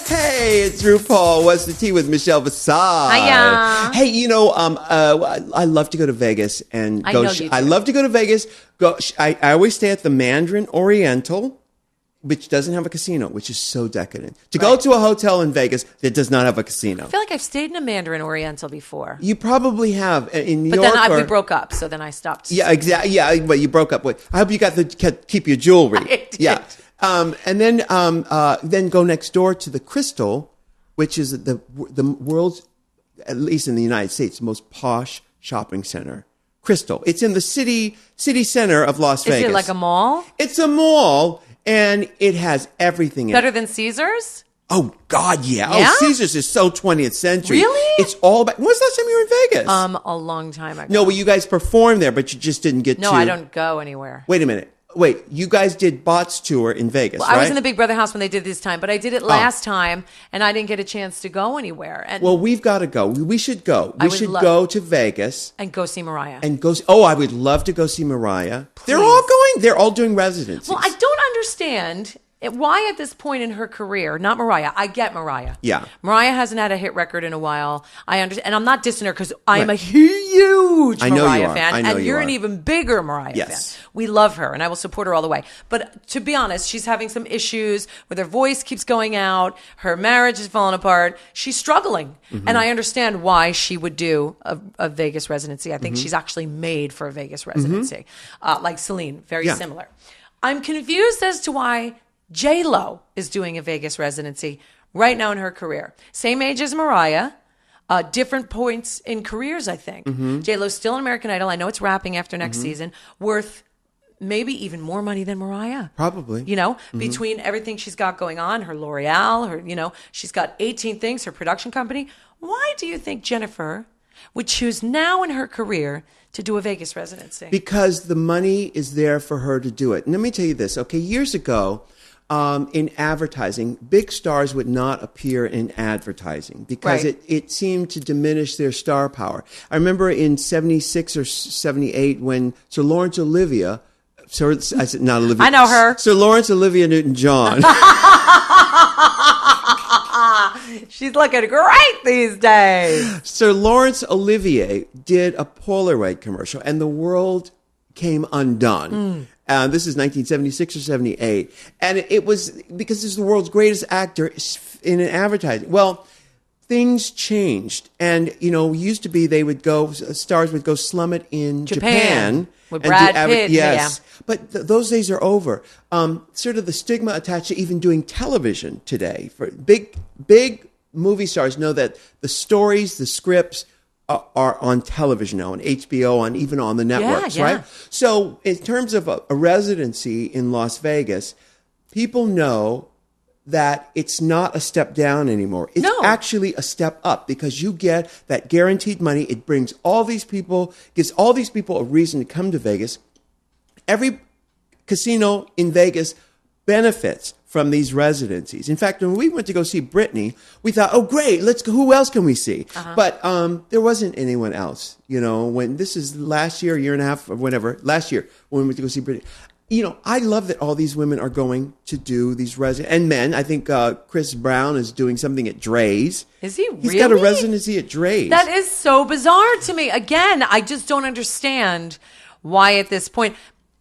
Hey, it's RuPaul. What's the tea with Michelle Visage? Hiya. Hey, I love to go to Vegas and I go. know you do. I love to go to Vegas. I always stay at the Mandarin Oriental, which doesn't have a casino, which is so decadent. To go to a hotel in Vegas that does not have a casino. I feel like I've stayed in a Mandarin Oriental before. You probably have in New But York. then we broke up, so then I stopped. Yeah, exactly. Yeah, but you broke up with. I hope you got to keep your jewelry. I did. Yeah. And then go next door to the Crystal, which is the world's, at least in the United States, most posh shopping center. Crystal. It's in the city center of Las Vegas. Is it like a mall? It's a mall, and it has everything in it. Better than Caesar's? Oh, God, yeah. Yeah? Oh, Caesar's is so 20th century. Really? It's all about... When's the last time you were in Vegas? A long time ago. No, well, you guys performed there, but you just didn't get to... No, I don't go anywhere. Wait a minute. Wait, you guys did Bot's tour in Vegas, Well, right? I was in the Big Brother house when they did this time, but I did it last time, and I didn't get a chance to go anywhere. And Well, we've got to go. We should go. We should go to Vegas and go see Mariah. and go. Oh, I would love to go see Mariah. They're all going. They're all doing residencies. Well, I don't understand why at this point in her career, not Mariah. I get Mariah. Yeah. Mariah hasn't had a hit record in a while. I understand, and I'm not dissing her because I am a huge I know Mariah you are. fan, I know and you you're are. an even bigger Mariah Yes. fan. We love her, and I will support her all the way. But to be honest, she's having some issues with her voice keeps going out. Her marriage is falling apart. She's struggling, and I understand why she would do a Vegas residency. I think she's actually made for a Vegas residency, like Celine, very similar. I'm confused as to why J-Lo is doing a Vegas residency right now in her career. Same age as Mariah, different points in careers, I think. J-Lo's still in American Idol. I know it's wrapping after next season, worth maybe even more money than Mariah. Probably. You know, between everything she's got going on, her L'Oreal, she's got 18 things, her production company. Why do you think Jennifer would choose now in her career to do a Vegas residency? Because the money is there for her to do it. And let me tell you this. Okay, years ago, in advertising, big stars would not appear in advertising because it seemed to diminish their star power. I remember in 76 or 78 when Sir Laurence Olivier, I said not Olivia. I know her. Sir Laurence Olivia Newton-John. She's looking great these days. Sir Laurence Olivier did a Polaroid commercial and the world came undone. This is 1976 or 78. And it was because this is the world's greatest actor in an advertising. Well, things changed. And, used to be stars would go slum it in Japan. With Brad Pitt. Yes. Yeah. But those days are over. Sort of the stigma attached to even doing television today. For big movie stars know that the stories, the scripts, are on television now, on HBO, even on the networks, right? So in terms of a residency in Las Vegas, people know that it's not a step down anymore. It's actually a step up because you get that guaranteed money. It brings gives all these people a reason to come to Vegas. Every casino in Vegas benefits from these residencies. In fact, when we went to go see Britney, we thought, oh, great, let's go. Who else can we see? But there wasn't anyone else. When this is last year, year and a half, or whatever, last year when we went to go see Britney. I love that all these women are going to do these and men. I think Chris Brown is doing something at Dre's. Is he really? He's got a residency at Dre's. That is so bizarre to me. Again, I just don't understand why at this point.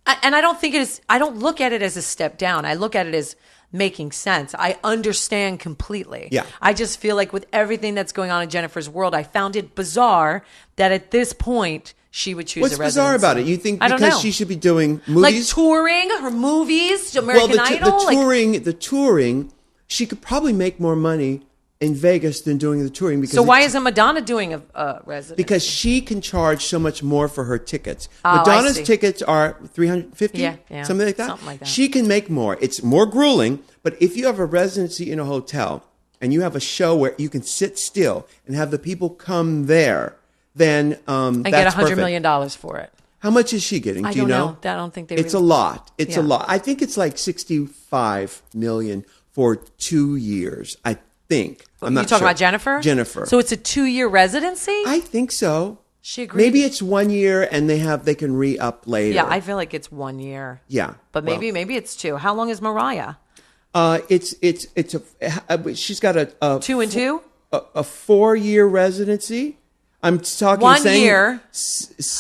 And I don't look at it as a step down. I look at it as making sense. I understand completely. Yeah. I just feel like with everything that's going on in Jennifer's world, I found it bizarre that at this point she would choose What's a residency. bizarre about it? You think I don't because know. she should be doing movies? Like touring, her movies, American Idol? The touring, she could probably make more money in Vegas than doing the touring. Because so why isn't Madonna doing a residency? Because she can charge so much more for her tickets. Oh, Madonna's I see. tickets are $350, something like that. Something like that. She can make more. It's more grueling, but if you have a residency in a hotel and you have a show where you can sit still and have the people come there, then and that's get $100 perfect. million for it. How much is she getting? Do you know? I don't think they. It's a lot. It's a lot. I think it's like $65 million for 2 years. I think. I'm not You talking sure. about Jennifer? Jennifer. So it's a 2-year residency? I think so. She agreed. Maybe it's 1 year and they can re-up later. Yeah, I feel like it's 1 year. Yeah. But maybe it's 2. How long is Mariah? She's got a 2 and 2? A 4-year residency. I'm talking 1 year.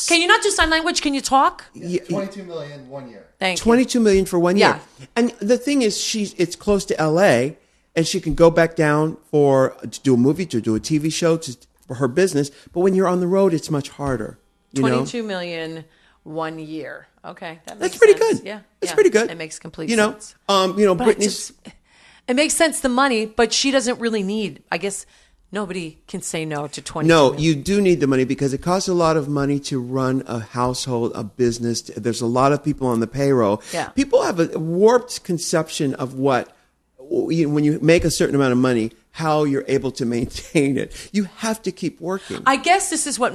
Can you not do sign language? Can you talk? Yeah, 22 million 1 year. Thank you. 22 million for 1 year. Yeah. And the thing is, it's close to LA, and she can go back down to do a movie, to do a TV show, for her business. But when you're on the road, it's much harder. 22 million 1 year. Okay, that's pretty sense. good. Yeah, that's pretty good. It makes complete sense. Britney's. It makes sense, the money, but she doesn't really need. I guess nobody can say no to 20. No, you do need the money because it costs a lot of money to run a household, a business. There's a lot of people on the payroll. Yeah. People have a warped conception of when you make a certain amount of money, how you're able to maintain it. You have to keep working. I guess this is what,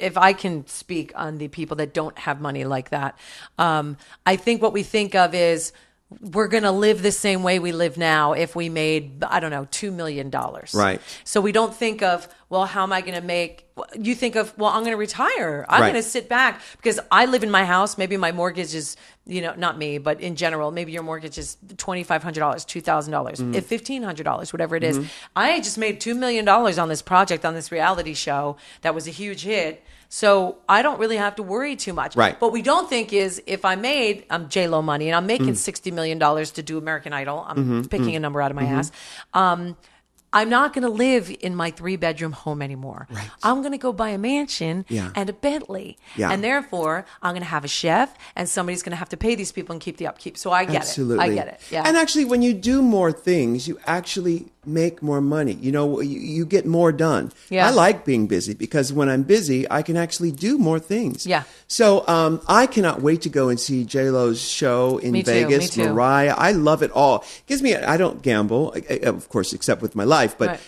if I can speak on the people that don't have money like that, I think what we think of is, we're going to live the same way we live now if we made, I don't know, $2 million. Right. So we don't think of, well, how am I going to make, you think of, well, I'm going to retire. I'm going to sit back because I live in my house. Maybe my mortgage is, not me, but in general, maybe your mortgage is $2,500, $2,000, if $1,500, whatever it is. I just made $2 million on this project, on this reality show that was a huge hit. So I don't really have to worry too much. Right. What we don't think is if I'm J-Lo money and I'm making $60 million to do American Idol, I'm picking a number out of my ass. I'm not going to live in my 3-bedroom home anymore. Right. I'm going to go buy a mansion and a Bentley. Yeah. And therefore, I'm going to have a chef and somebody's going to have to pay these people and keep the upkeep. So I get it. I get it. Yeah. And actually, when you do more things, you actually make more money. You get more done. Yeah. I like being busy because when I'm busy, I can actually do more things. Yeah. So I cannot wait to go and see J-Lo's show in Vegas. Me too. Mariah, I love it all. I don't gamble, of course, except with my life. But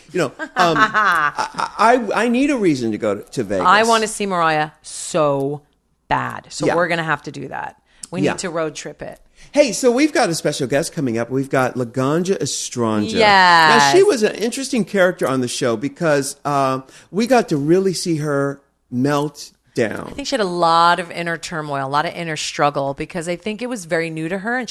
I need a reason to go to Vegas. I want to see Mariah so bad. So we're going to have to do that. We need to road trip it. Hey, so we've got a special guest coming up. We've got Laganja Estranja. Yes. Now, she was an interesting character on the show because we got to really see her melt down. I think she had a lot of inner turmoil, a lot of inner struggle, because I think it was very new to her, and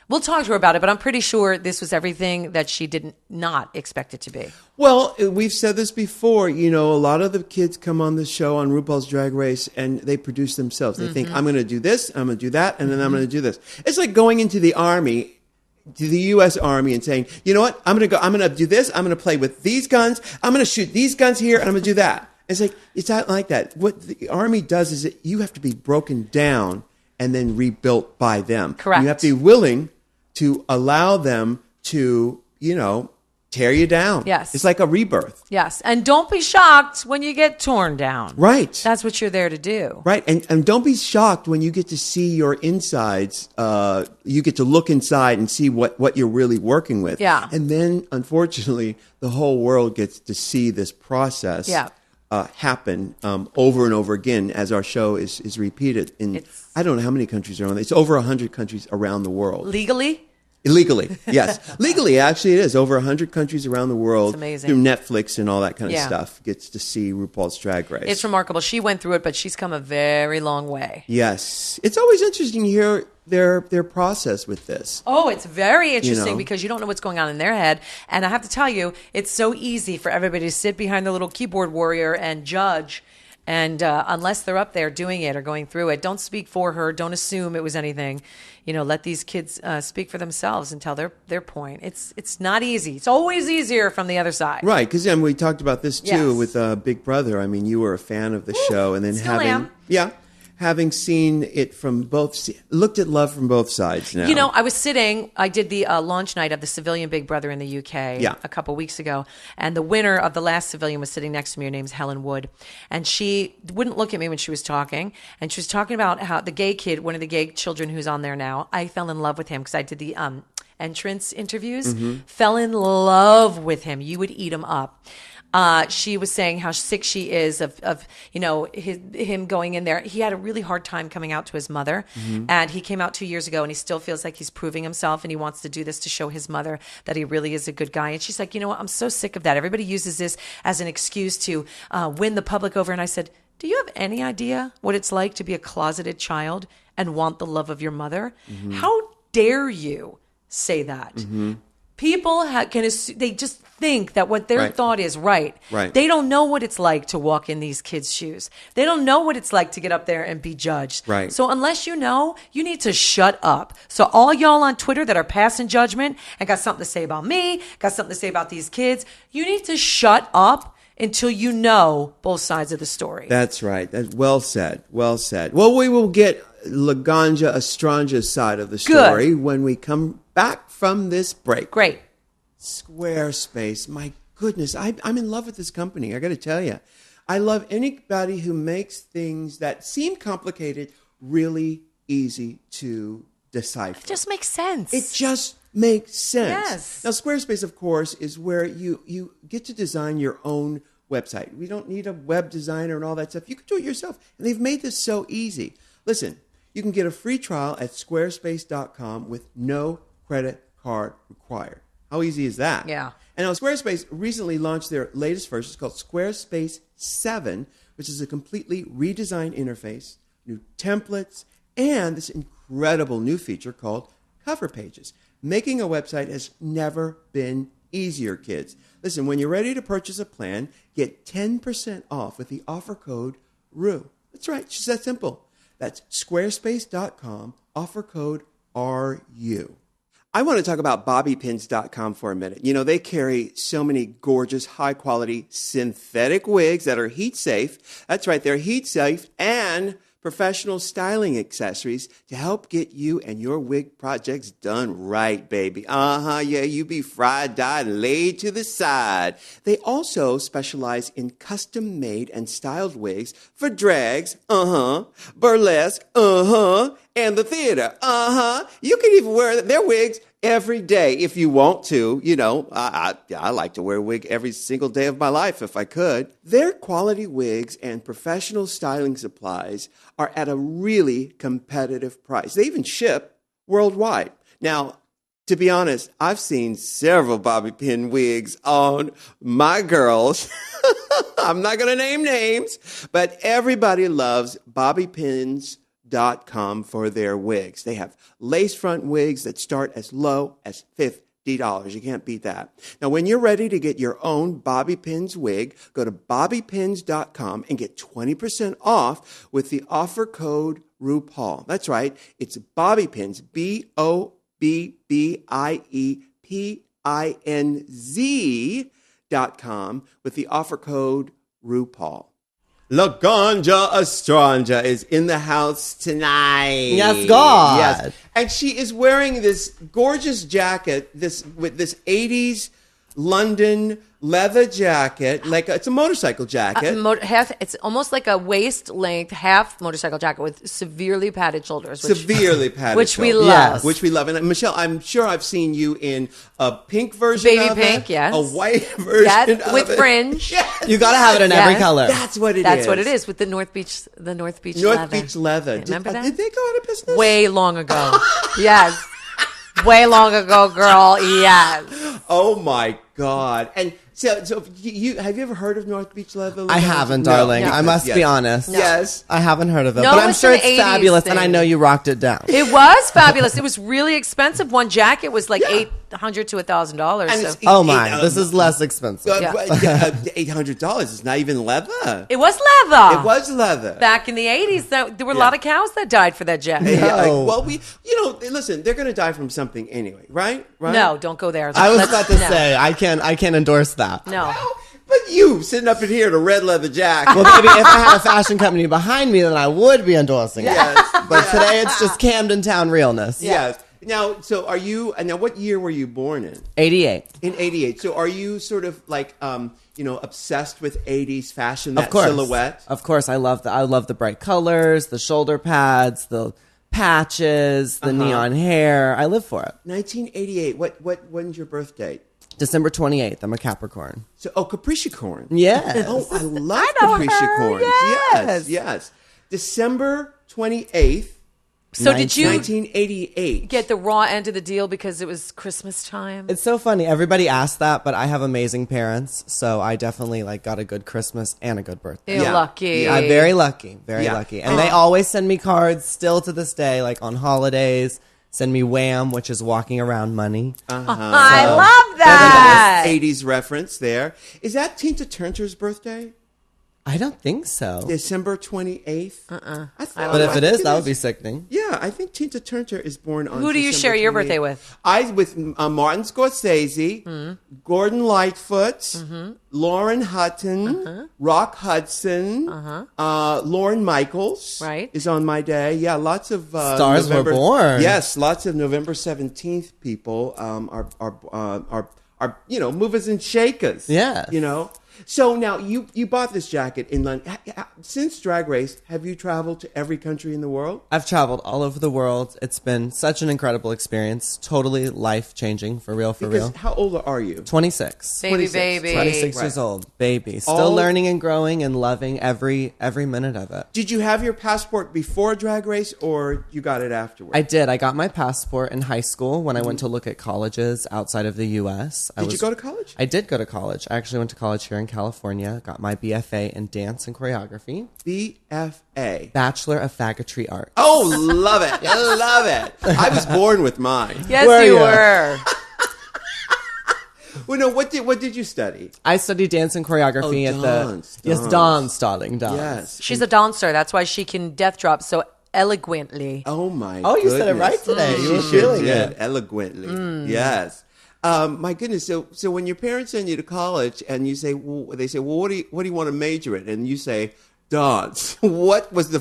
we'll talk to her about it, but I'm pretty sure this was everything that she did not expect it to be. Well, we've said this before. A lot of the kids come on the show on RuPaul's Drag Race and they produce themselves. They think, I'm going to do this, I'm going to do that, and then I'm going to do this. It's like going into the Army, to the U.S. Army, and saying, you know what, I'm going to do this, I'm going to play with these guns, I'm going to shoot these guns here, and I'm going to do that. It's like, it's not like that. What the Army does is you have to be broken down and then rebuilt by them. Correct. You have to be willing to allow them to, tear you down. Yes. It's like a rebirth. Yes. And don't be shocked when you get torn down. Right. That's what you're there to do. Right. And don't be shocked when you get to see your insides. You get to look inside and see what you're really working with. Yeah. And then, unfortunately, the whole world gets to see this process happen over and over again as our show is repeated. I don't know how many countries are on it. It's over 100 countries around the world. Legally? Illegally, yes. Legally, actually, it is. Over 100 countries around the world. It's amazing. Through Netflix and all that kind of stuff. Gets to see RuPaul's Drag Race. It's remarkable. She went through it, but she's come a very long way. Yes. It's always interesting to hear their process with this. Oh, it's very interesting because you don't know what's going on in their head. And I have to tell you, it's so easy for everybody to sit behind the little keyboard warrior and judge. And unless they're up there doing it or going through it, don't speak for her. Don't assume it was anything. Let these kids speak for themselves and tell their point. It's not easy. It's always easier from the other side. Right, because we talked about this too with Big Brother. I mean, you were a fan of the show, and then having seen it from looked at love from both sides now. I did the launch night of the Civilian Big Brother in the UK a couple weeks ago. And the winner of the last Civilian was sitting next to me. Her name's Helen Wood. And she wouldn't look at me when she was talking. And she was talking about how the gay kid, one of the gay children who's on there now, I fell in love with him because I did the entrance interviews. Fell in love with him. You would eat him up. She was saying how sick she is of him going in there. He had a really hard time coming out to his mother, and he came out 2 years ago, and he still feels like he's proving himself, and he wants to do this to show his mother that he really is a good guy. And she's like, you know what? I'm so sick of that. Everybody uses this as an excuse to win the public over. And I said, do you have any idea what it's like to be a closeted child and want the love of your mother? How dare you say that. People they just think that what their thought is right. They don't know what it's like to walk in these kids' shoes. They don't know what it's like to get up there and be judged. So unless you know, you need to shut up. So all y'all on Twitter that are passing judgment and got something to say about me, got something to say about these kids, you need to shut up until you know both sides of the story. That's right. That's well said. Well said. Well, we will get Laganja Estranja's side of the story when we come back from this break. Great. Squarespace. My goodness. I'm in love with this company. I got to tell you. I love anybody who makes things that seem complicated really easy to decipher. It just makes sense. It just makes sense. Yes. Now, Squarespace, of course, is where you get to design your own website. We don't need a web designer and all that stuff. You can do it yourself. And they've made this so easy. Listen, you can get a free trial at squarespace.com with no credit card required. How easy is that? Yeah. And now Squarespace recently launched their latest version. It's called Squarespace 7, which is a completely redesigned interface, new templates, and this incredible new feature called cover pages. Making a website has never been easier, kids. Listen, when you're ready to purchase a plan, get 10% off with the offer code RU. That's right. It's just that simple. That's squarespace.com, offer code RU. I want to talk about bobbypins.com for a minute. You know, they carry so many gorgeous, high-quality synthetic wigs that are heat-safe. That's right, they're heat-safe and professional styling accessories to help get you and your wig projects done right, baby. Yeah, you be fried, dyed, and laid to the side. They also specialize in custom-made and styled wigs for drags, burlesque, and the theater, You can even wear their wigs every day if you want to. You know, I like to wear a wig every single day of my life if I could. Their quality wigs and professional styling supplies are at a really competitive price. They even ship worldwide. Now, to be honest, I've seen several bobby pin wigs on my girls. I'm not going to name names, but everybody loves bobbypins.com for their wigs. They have lace front wigs that start as low as $50. You can't beat that. Now, when you're ready to get your own Bobby Pins wig, go to bobbypins.com and get 20% off with the offer code RuPaul. That's right. It's Bobby Pins, BOBBIEPINZ.com with the offer code RuPaul. Laganja Estranja is in the house tonight. Yes, God. Yes. And she is wearing this gorgeous jacket, with this 80s London leather jacket, like it's a motorcycle jacket. It's almost like a waist length half motorcycle jacket with severely padded shoulders. Which we love. Yes. Which we love. And Michelle, I'm sure I've seen you in a pink version Baby of pink, it, yes. a white version of with it. fringe. Yes. You got to have it in every color. That's what it is. That's what it is with the North Beach leather. Beach leather. Remember that? Did they go out of business? Way long ago. Yes. Way long ago, girl. Yes. Oh my God. And so you have you ever heard of North Beach leather? I haven't, darling. No. I must be honest. No. Yes. I haven't heard of it. No, but I'm it's sure an it's 80s fabulous, thing. and I know you rocked it down. It was fabulous. It was really expensive. One jacket was like $800 to $1,000. And So. it's Oh my, this is less expensive. $800 is not even leather. It was leather. It was leather. Back in the 80s, there were a lot of cows that died for that jacket. No. Well, listen, they're going to die from something anyway, right? No, don't go there. I was about to say, I can't endorse that. No. But you sitting up in here in a red leather jacket. Well, maybe if I had a fashion company behind me, then I would be endorsing it. Yes. But today it's just Camden Town realness. Yes. Now, what year were you born in? 88. In 88. So are you sort of like, obsessed with 80s fashion, that Of course. silhouette? Of course. I love the bright colors, the shoulder pads, the patches, the neon hair. I live for it. 1988. When's your birth date? December 28th. I'm a Capricorn. So, Capricorn. Yes. Oh, I love I know Capricorns. her, Yes. December 28th, So did you 1988. get the raw end of the deal because it was Christmas time? It's so funny. Everybody asks that, but I have amazing parents, so I definitely got a good Christmas and a good birthday. You're lucky. Yeah. I'm very lucky, very Yeah. lucky. And they always send me cards still to this day, like on holidays, send me Wham, which is walking around money. I love that. 80s reference there. Is that Tina Turner's birthday? I don't think so. December 28th? I thought, But if it is, that would be sickening. Yeah, I think Tina Turner is born on Who do you December share your 28th. birthday with? With Martin Scorsese, Gordon Lightfoot, Lauren Hutton, Rock Hudson, Lauren Michaels Right. is on my day. Yeah, lots of Stars were born. Yes, lots of November 17th people are movers and shakers. Yes. So now you bought this jacket in London. Since Drag Race, have you traveled to every country in the world? I've traveled all over the world. It's been such an incredible experience. Totally life-changing, for real. How old are you? 26. Baby, 26. baby. 26 Right. years old. Baby. Still learning and growing and loving every minute of it. Did you have your passport before Drag Race, or you got it afterwards? I did. I got my passport in high school when I went to look at colleges outside of the U.S. Did you go to college? I did go to college. I actually went to college here in California. Got my BFA in dance and choreography. BFA. Bachelor of Faggotry Art. Oh, love it. I love it. I was born with mine. Yes, Were you ya? were. Well, no, what did you study? I studied dance and choreography at dance, the... Yes, dance. dance, darling, dance. Yes. She's a dancer. That's why she can death drop so eloquently. Oh, my Oh, you said it goodness. right today. You were She feeling did, it. eloquently. Yes. My goodness. So when your parents send you to college and you say, they say, well, what do you want to major in? And you say, dance. What was their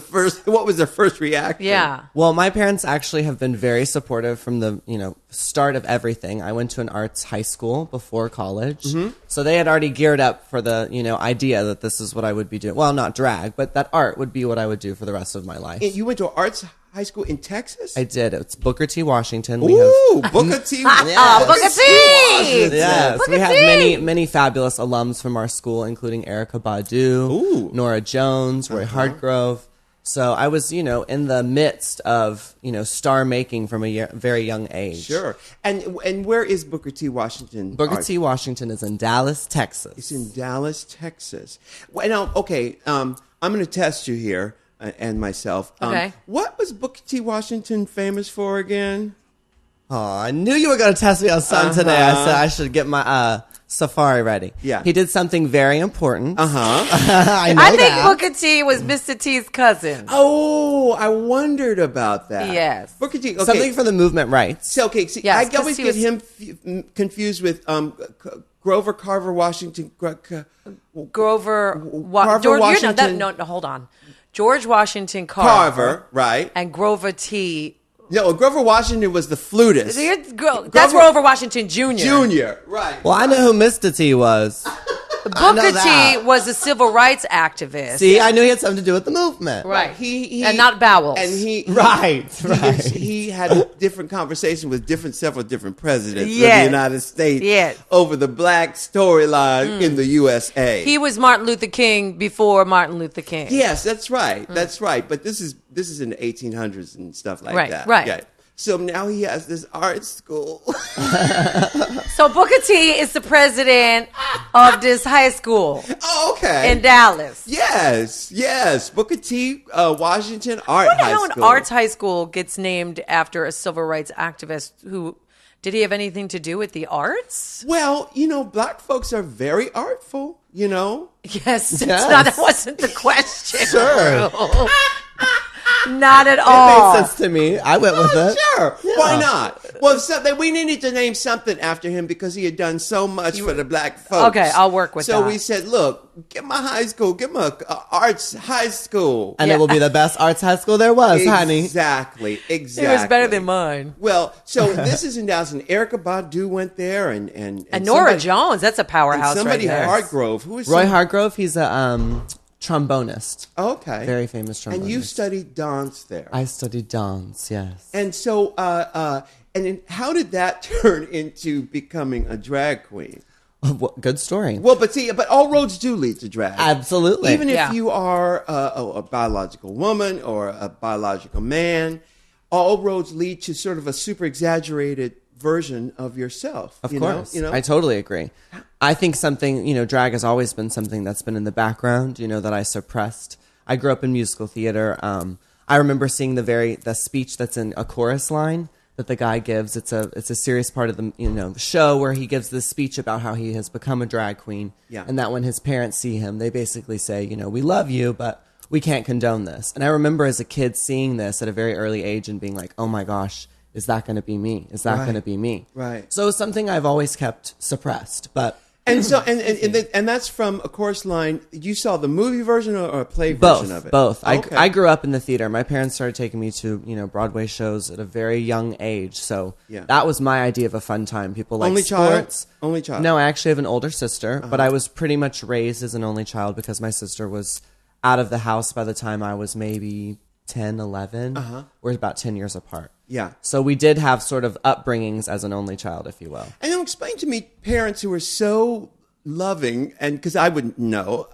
first reaction? Yeah. Well, my parents actually have been very supportive from the, start of everything. I went to an arts high school before college. So they had already geared up for the, idea that this is what I would be doing. Well, not drag, but that art would be what I would do for the rest of my life. You went to arts high school in Texas? I did. It's Booker T. Washington. Ooh, Booker T. Booker T. Yes, Booker we have T. many fabulous alums from our school, including Erykah Badu, Ooh. Nora Jones, Roy Hartgrove. So I was, in the midst of, star making from a very young age. Sure. And where is Booker T. Washington? Booker Art? T. Washington is in Dallas, Texas. It's in Dallas, Texas. Well, now, okay, I'm going to test you here and myself. Okay. What was Booker T. Washington famous for again? Oh, I knew you were going to test me on something today. I said I should get my safari ready. Yeah. He did something very important. Uh-huh. I know I think that. Booker T was Mr. T's cousin. Oh, I wondered about that. Yes. Booker T. Okay. Something for the movement rights. So, okay, see, Yes, I always 'cause get he him confused with Grover Carver Washington. Grover, Carver George, Washington. no, hold on. George Washington Carver, right? and Grover T. No, Grover Washington was the flutist. That's Grover Washington Jr. Junior, right? Well, I know who Mr. T was. Booker T that. was a civil rights activist. See, I knew he had something to do with the movement. Right. He and not bowels. And Right. He had different conversations with several different presidents of the Yes. United States Yes. over the black storyline in the USA. He was Martin Luther King before Martin Luther King. Yes, that's right. That's right. But this is in the 1800s and stuff like Right, that. right. Yeah. So now he has this art school. So Booker T is the president of this high school Oh, okay. in Dallas. Yes. Booker T. Washington Art I wonder High how an School. arts high school gets named after a civil rights activist who... Did he have anything to do with the arts? Well, black folks are very artful, Yes. It's Yes. not, that wasn't the question. Sure. Not at It all. made sense to me. I went with it. Sure. Why not? Well, we needed to name something after him because he had done so much for the black folks. Okay, I'll work with so that. we said, look, give him a high school. Give him a arts high school. And Yeah. it will be the best arts high school there was, honey. Exactly. It was better than mine. Well, so this is in Dallas, and Erykah Badu went there, and Nora somebody- Jones, that's a and powerhouse somebody right there. Hartgrove, who is Roy some- Hartgrove, he's a trombonist. Okay, Very famous trombonist. And you studied dance there. I studied dance, yes. And so, and then how did that turn into becoming a drag queen? Good story. Well, but all roads do lead to drag. Absolutely. Even if Yeah. you are a biological woman or a biological man, all roads lead to sort of a super exaggerated version of yourself. Of you course. know? I totally agree. I think something, drag has always been something that's been in the background, that I suppressed. I grew up in musical theater. I remember seeing the speech that's in a chorus line that the guy gives. It's a serious part of the show where he gives this speech about how he has become a drag queen. Yeah. And that when his parents see him, they basically say, we love you, but we can't condone this. And I remember as a kid seeing this at a very early age and being like, oh my gosh, is that going to be me? Is that going to be me? Right. So it's something I've always kept suppressed, but. And so, and that's from A Chorus Line. You saw the movie version or a play version of it? Both. Okay. I grew up in the theater. My parents started taking me to, Broadway shows at a very young age. So that was my idea of a fun time. People like sports. Only child? No, I actually have an older sister, but I was pretty much raised as an only child because my sister was out of the house by the time I was maybe 10, 11. We're about 10 years apart. Yeah. So we did have sort of upbringings as an only child, if you will. And now explain to me parents who were so loving, and because I wouldn't know,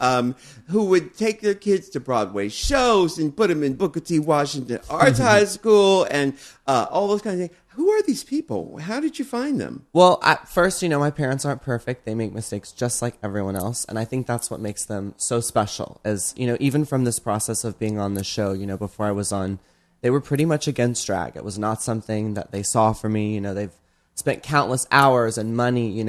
who would take their kids to Broadway shows and put them in Booker T. Washington Arts High School and all those kinds of things. Who are these people? How did you find them? Well, at first, my parents aren't perfect. They make mistakes just like everyone else. And I think that's what makes them so special is, even from this process of being on the show, before I was on, they were pretty much against drag. It was not something that they saw for me. They've spent countless hours and money,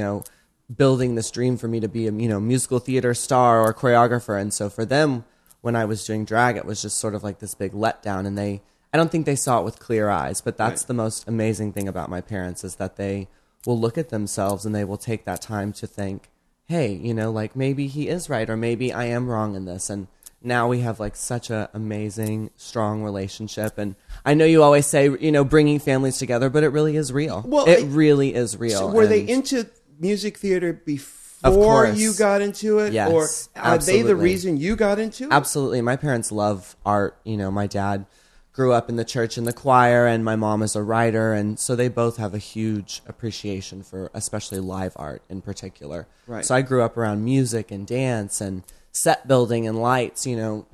building this dream for me to be a, musical theater star or choreographer. And so for them, when I was doing drag, it was just sort of like this big letdown. And I don't think they saw it with clear eyes, but that's the most amazing thing about my parents is that they will look at themselves and they will take that time to think, hey, like maybe he is right or maybe I am wrong in this. And now we have like such an amazing, strong relationship. And I know you always say, bringing families together, but it really is real. Well, it really is real. So were they into music theater before you got into it? Yes, or are absolutely. they the reason you got into it? Absolutely. My parents love art. My dad grew up in the church and the choir, and my mom is a writer. And so they both have a huge appreciation for especially live art in particular. Right. So I grew up around music and dance and set building and lights,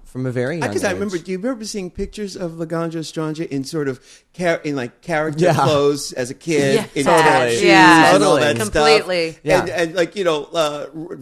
from a very young age. Because I remember, do you remember seeing pictures of Laganja Estranja in sort of character clothes as a kid? Yeah, in totally. shoes Yeah, and all that completely. Stuff. Yeah. And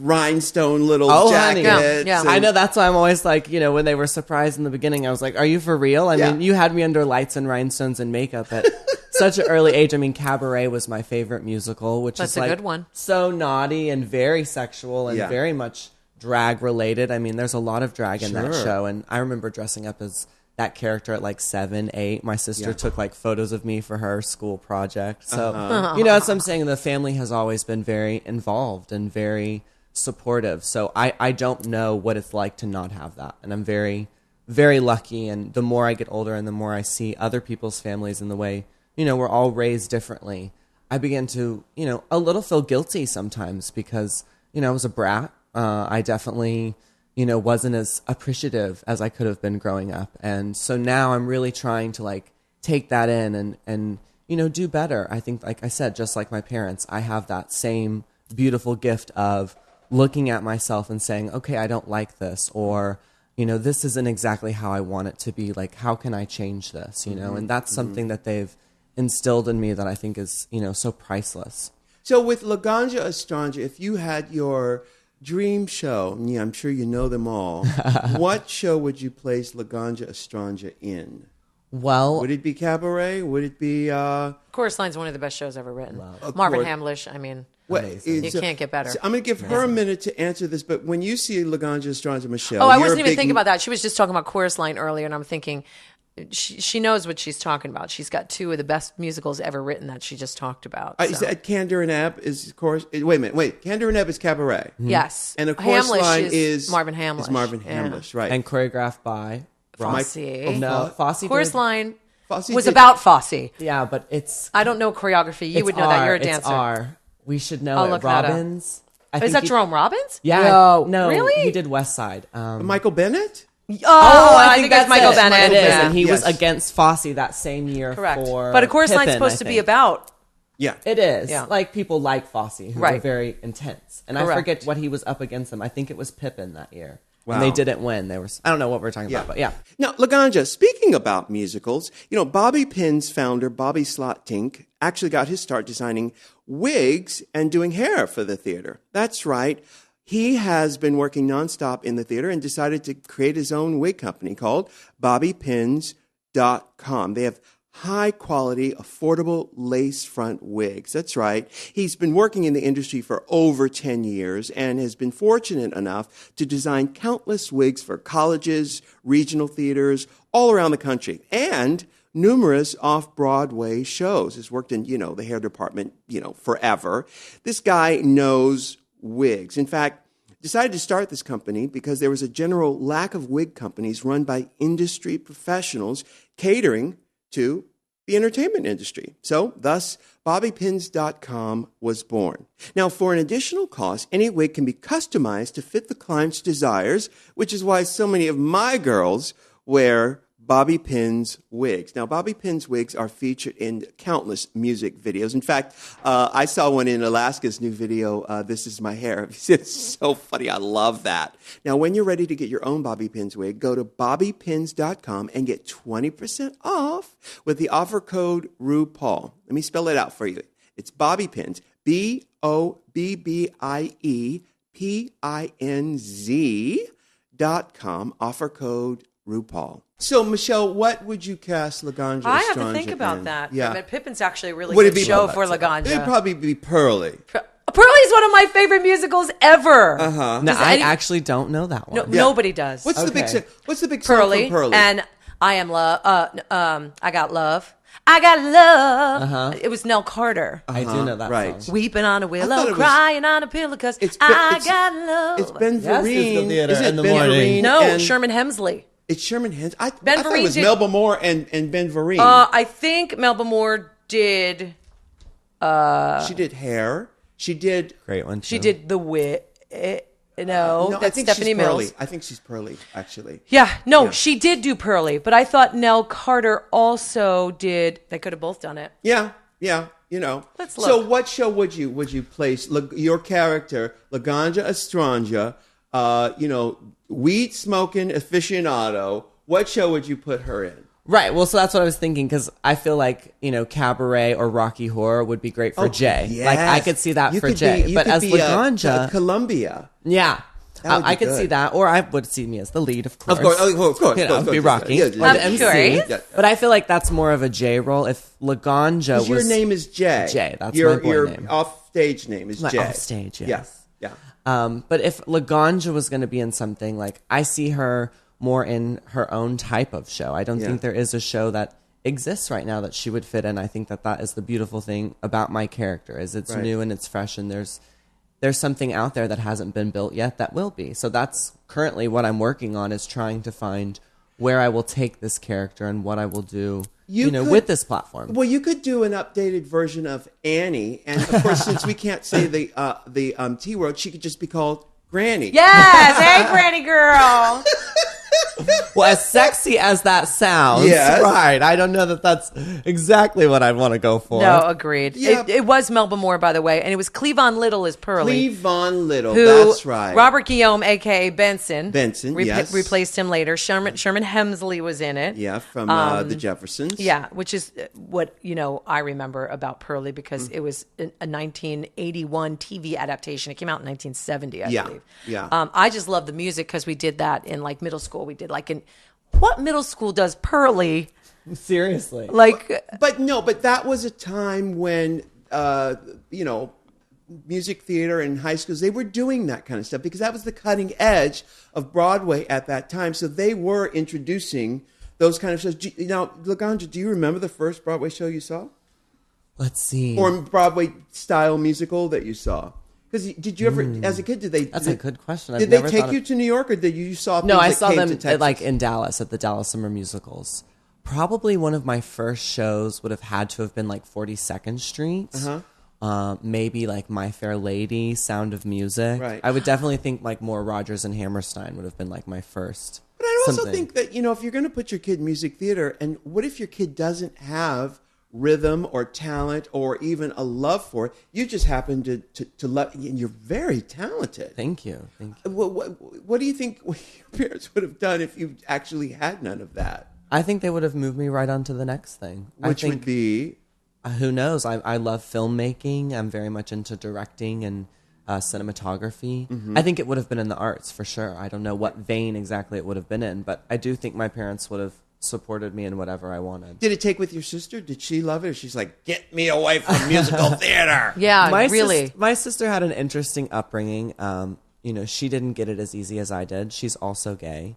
rhinestone little jackets. Honey. Yeah. And, I know, that's why I'm always like, when they were surprised in the beginning, I was like, are you for real? I mean, you had me under lights and rhinestones and makeup at such an early age. I mean, Cabaret was my favorite musical, which That's is a like good one. So naughty and very sexual and very much drag related. I mean, there's a lot of drag in that show, and I remember dressing up as that character at like 7, 8. My sister took like photos of me for her school project. So, as I'm saying, the family has always been very involved and very supportive. So I don't know what it's like to not have that. And I'm very, very lucky. And the more I get older and the more I see other people's families and the way, we're all raised differently, I begin to, a little feel guilty sometimes because, I was a brat. I definitely, wasn't as appreciative as I could have been growing up. And so now I'm really trying to like take that in and do better. I think, like I said, just like my parents, I have that same beautiful gift of looking at myself and saying, okay, I don't like this, or, this isn't exactly how I want it to be. Like, how can I change this? And that's something that they've instilled in me that I think is, so priceless. So with Laganja Estranja, if you had your dream show, I'm sure you know them all, what show would you place Laganja Estranja in? Well, would it be Cabaret? Would it be Chorus Line's one of the best shows ever written. Marvin Hamlish, I mean, you can't get better. So I'm going to give her a minute to answer this, but when you see Laganja Estranja, Michelle, I wasn't even thinking about that. She was just talking about Chorus Line earlier, and I'm thinking she knows what she's talking about. She's got 2 of the best musicals ever written that she just talked about. Is that Candor and Ebb is chorus? Wait a minute. Candor and Ebb is Cabaret. Yes. And of course line is Marvin Hamlish. Is Marvin Hamlish, right. And choreographed by Fosse. Fosse. Chorus Line Fosse was about Fosse. Yeah, but it's... I don't know choreography. You would know that. You're a dancer. It's R. We should know I'll it. look that up. Robbins. Is that Jerome Robbins? Yeah. No. Really? He did West Side. Michael Bennett? I think that's Michael Bennett. It is, and he was against Fosse that same year. Correct. For but of course, Pippin, Line's supposed to be about. Yeah, it is. Yeah. Like people like Fosse, who are very intense. And Correct. I forget what he was up against them. I think it was Pippin that year. Wow. And they didn't win. They were. I don't know what we're talking about, but yeah. Now, Laganja, speaking about musicals, Bobby Pin's founder, Bobby Slotink, actually got his start designing wigs and doing hair for the theater. That's right. He has been working nonstop in the theater and decided to create his own wig company called BobbyPins.com. They have high-quality, affordable lace front wigs. That's right. He's been working in the industry for over 10 years and has been fortunate enough to design countless wigs for colleges, regional theaters, all around the country, and numerous off-Broadway shows. Has worked in, the hair department, forever. This guy knows wigs. In fact, decided to start this company because there was a general lack of wig companies run by industry professionals catering to the entertainment industry. So, thus, BobbyPins.com was born. Now, for an additional cost, any wig can be customized to fit the client's desires, which is why so many of my girls wear Bobby Pins wigs. Now, Bobby Pins wigs are featured in countless music videos. In fact, I saw one in Alaska's new video, This Is My Hair. It's so funny. I love that. Now, when you're ready to get your own Bobby Pins wig, go to BobbyPins.com and get 20% off with the offer code RuPaul. Let me spell it out for you. It's Bobby Pins, BobbyPinz.com, offer code RuPaul. So, Michelle, what would you cast Laganja Estranja I have to think about in? that. Yeah. I mean, Pippin's actually a really Would it good be show for Laganja. It'd probably be Pearlie. Pearlie's one of my favorite musicals ever. Uh-huh. No, I actually don't know that one. No, Nobody does. What's the big Okay. song Pearlie, from Pearlie? and I Am Love. I Got Love. I Got Love. It was Nell Carter. I do know that right. song. Weeping on a thought willow, it was- crying on a pillow, because I got love. It's Ben Yes, Vereen. it's the theater Is it in the Ben morning. Vereen No, and- Sherman Hemsley. It's Sherman Hens. I Ben thought it Vereen was did- Melba Moore and Ben Vereen. I think Melba Moore did. She did Hair. She did. Great one. She too. did the wit. No, I that's think Stephanie she's Mills. Pearlie. I think she's Pearlie, actually. Yeah, she did do Pearlie, but I thought Nell Carter also did. They could have both done it. Yeah. Let's So, look. what show would you place your character, Laganja Estranja? Weed smoking aficionado. What show would you put her in? Right. Well, so that's what I was thinking, because I feel like, Cabaret or Rocky Horror would be great for Jay. Yes. Like, I could see that You for could Jay. be- you but could as be, Laganja, Columbia. yeah. That would be I could good. see that. Or I would see me as the lead, of course. Of course. Be Rocky. Yeah, Or yeah. the MC. Of course. Yeah. But I feel like that's more of a Jay role. If Laganja was... Your name is Jay. Jay, that's your, my boy your name. off-stage name is My Jay. off-stage, yes. Yeah. But if Laganja was going to be in something, like, I see her more in her own type of show. I don't think there is a show that exists right now that she would fit in. I think that is the beautiful thing about my character, is it's new and it's fresh, and there's something out there that hasn't been built yet that will be. So that's currently what I'm working on, is trying to find where I will take this character and what I will do, with this platform. Well, you could do an updated version of Annie, and of course, since we can't say the T word, she could just be called Granny. Yes, hey, Granny girl. Well, as sexy as that sounds, Yes. right? I don't know that that's exactly what I want to go for. No, agreed. Yeah. It was Melba Moore, by the way, and it was Cleavon Little as Pearlie. Cleavon Little, Who, that's right. Robert Guillaume, a.k.a. Benson. Yes. Replaced him later. Sherman Hemsley was in it. Yeah, from the Jeffersons. Yeah, which is what, I remember about Pearlie, because it was a 1981 TV adaptation. It came out in 1970, I believe. Yeah. I just love the music, because we did that in, like, middle school. We did, like, in... What middle school does Pearlie? Seriously. Like... But that was a time when, music theater and high schools, they were doing that kind of stuff, because that was the cutting edge of Broadway at that time. So they were introducing those kind of shows. Now, Laganja, do you remember the first Broadway show you saw? Let's see. Or Broadway style musical that you saw? Because did you ever, as a kid, did they? That's a good question. I've Did they never take thought you of- to New York, or did you saw? No, things I that saw came them to Texas? like in Dallas at the Dallas Summer Musicals. Probably one of my first shows would have had to have been like 42nd Street. Maybe like My Fair Lady, Sound of Music. Right. I would definitely think like more Rodgers and Hammerstein would have been like my first. But I also something. think that, if you're going to put your kid in music theater, and what if your kid doesn't have rhythm or talent or even a love for it? You just happen to love, and you're very talented. Thank you. What do you think your parents would have done if you actually had none of that? I think they would have moved me right on to the next thing. Which would be? Who knows? I love filmmaking. I'm very much into directing and cinematography. I think it would have been in the arts for sure. I don't know what vein exactly it would have been in, but I do think my parents would have supported me in whatever I wanted. Did it take with your sister? Did she love it? Or she's like, get me away from musical theater. Yeah, really. My sister had an interesting upbringing. She didn't get it as easy as I did. She's also gay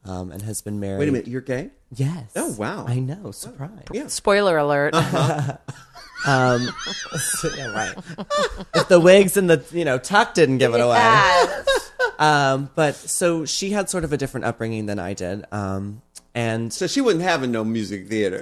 and has been married. Wait a minute, you're gay? Yes. Oh, wow. I know. Surprise. Yeah. Spoiler alert. Yeah, right. If the wigs and the tuck didn't give it away. But so she had sort of a different upbringing than I did. And so she wasn't having no music theater.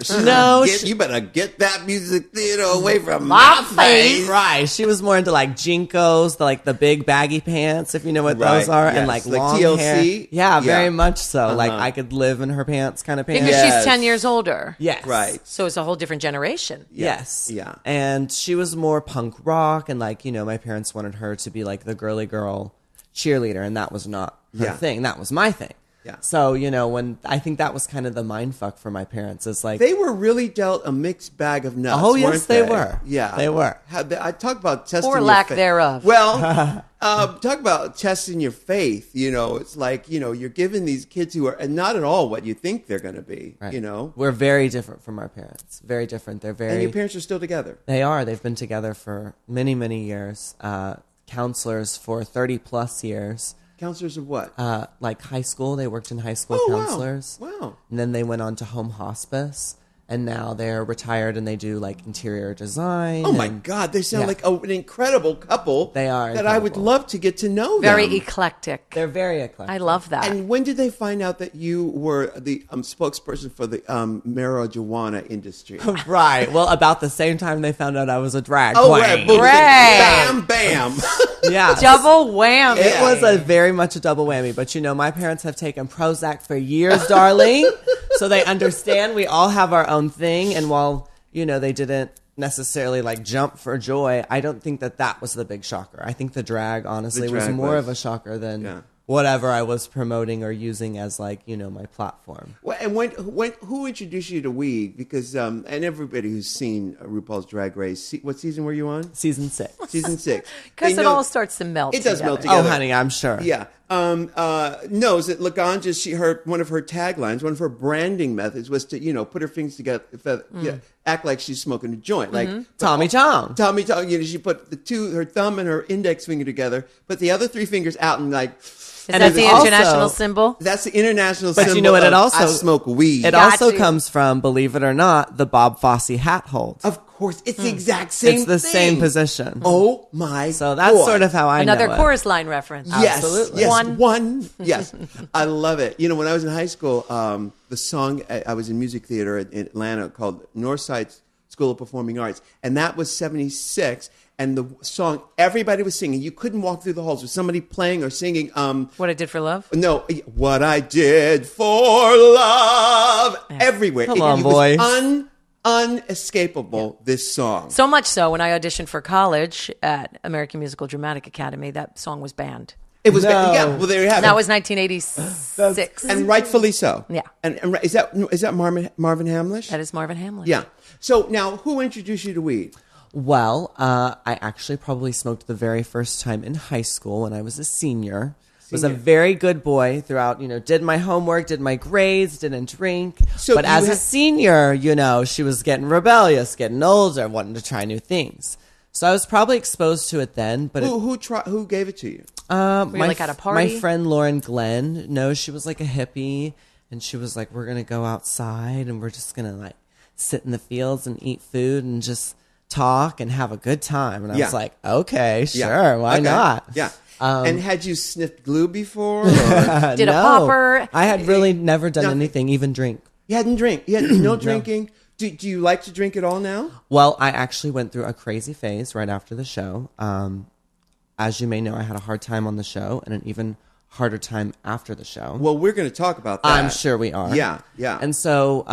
You better get that music theater away from my face. Right. She was more into like Jinkos, the big baggy pants, if you know what those are, yes. and like long TLC. hair. Yeah, very much so. Like I could live in her pants kind of pants. Because she's 10 years older. Yes. Right. So it's a whole different generation. Yes. Yeah. And she was more punk rock, and my parents wanted her to be like the girly girl cheerleader, and that was not her thing. That was my thing. Yeah. So, when I think that was kind of the mind fuck for my parents is like. They were really dealt a mixed bag of nuts. Oh, yes, weren't they were. Yeah. They were. I talk about testing Or your lack faith. thereof. Well, talk about testing your faith. It's like, you're giving these kids who are not at all what you think they're going to be, Right. know. We're very different from our parents. Very different. They're very. And your parents are still together. They are. They've been together for many, many years. Counselors for 30 plus years. Counselors of what? Like high school. They worked in high school counselors. Wow. And then they went on to home hospice. And now they're retired and they do like interior design. Oh my God, they sound like an incredible couple. They are that I would incredible. love to get to know Very them. eclectic. They're very eclectic. I love that. And when did they find out that you were the spokesperson for the marijuana industry? Right. Well, about the same time they found out I was a drag Oh, queen. right. Boom, Right. bam, bam. Yeah. Double whammy. It was a very much a double whammy. But my parents have taken Prozac for years, darling. So they understand we all have our own thing. And while, they didn't necessarily like jump for joy, I don't think that was the big shocker. I think the drag, honestly, was more of a shocker than whatever I was promoting or using as like, my platform. Well, and who introduced you to Weed? Because, and everybody who's seen RuPaul's Drag Race, what season were you on? Season 6. Season 6. Because it all starts to melt. It does together. melt together. Oh, honey, I'm sure. Yeah. Knows that Laganja, one of her taglines, one of her branding methods was to, put her fingers together, act like she's smoking a joint. Like Tommy Tom. Tommy Tom, she put her thumb and her index finger together, put the other three fingers out and like. Is that the international symbol? That's the international symbol. But you know what? It also I smoke weed. It also comes from, believe it or not, the Bob Fosse hat hold. Of course, it's the exact same. It's the thing. same position. Oh my! So that's boy. sort of how I Another know chorus line reference. Yes, Absolutely. yes, one. Yes, I love it. When I was in high school, the song I was in music theater in Atlanta called Northside School of Performing Arts, and that was '76. And the song everybody was singing. You couldn't walk through the halls with somebody playing or singing. What I Did for Love? No, What I Did for Love. Everywhere. Come on, it boy. was unescapable, this song. So much so, when I auditioned for college at American Musical Dramatic Academy, that song was banned. It was, No. yeah, well, there you have it. That was 1986. And rightfully so. Yeah. And is that Marvin Hamlish? That is Marvin Hamlish. Yeah. So now, who introduced you to weed? Well, I actually probably smoked the very first time in high school when I was a senior. Was a very good boy throughout, did my homework, did my grades, didn't drink. So but as a senior, she was getting rebellious, getting older, wanting to try new things. So I was probably exposed to it then. But Who gave it to you? Were you like at a party? My friend Lauren Glenn, she was like a hippie. And she was like, we're going to go outside and we're just going to like sit in the fields and eat food and just talk and have a good time. And I was like, okay, sure, why not? Yeah. And had you sniffed glue before? Or? Did a popper? I had really never done anything, even drink. You hadn't drink. You had no drinking. Do you like to drink at all now? Well, I actually went through a crazy phase right after the show. As you may know, I had a hard time on the show and an even harder time after the show. Well, we're going to talk about that. I'm sure we are. Yeah, yeah. And so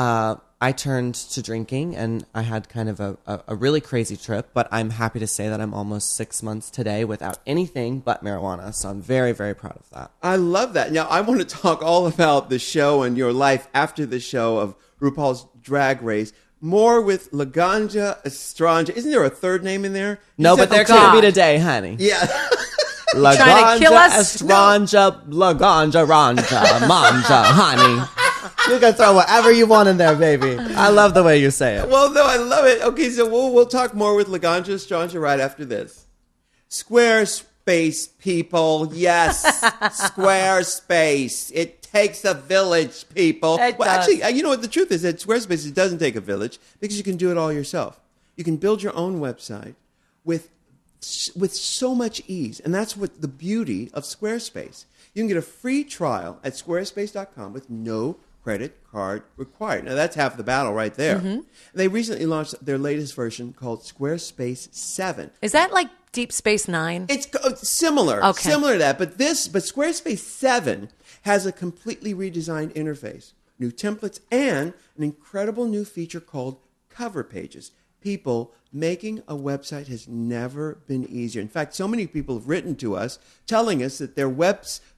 I turned to drinking, and I had kind of a really crazy trip, but I'm happy to say that I'm almost 6 months today without anything but marijuana, so I'm very, very proud of that. I love that. Now, I want to talk all about the show and your life after the show of RuPaul's Drag Race. More with Laganja Estranja. Isn't there a third name in there? No, but there could be today, honey. Yeah. Laganja Trying to kill us? Estranja, Laganja Ranja, Manja, honey. You can throw whatever you want in there, baby. I love the way you say it. Well, no, I love it. Okay, so we'll talk more with Laganja Estranja right after this. Squarespace, people. Yes, Squarespace. It takes a village, people. It does. Actually, you know what the truth is? At Squarespace, it doesn't take a village because you can do it all yourself. You can build your own website with so much ease. And that's what the beauty of Squarespace. You can get a free trial at squarespace.com with no credit card required. Now, that's half the battle right there. Mm-hmm. They recently launched their latest version called Squarespace 7. Is that like Deep Space Nine? It's similar. Okay. Similar to that. But Squarespace 7 has a completely redesigned interface, new templates, and an incredible new feature called cover pages. People, making a website has never been easier. In fact, so many people have written to us telling us that their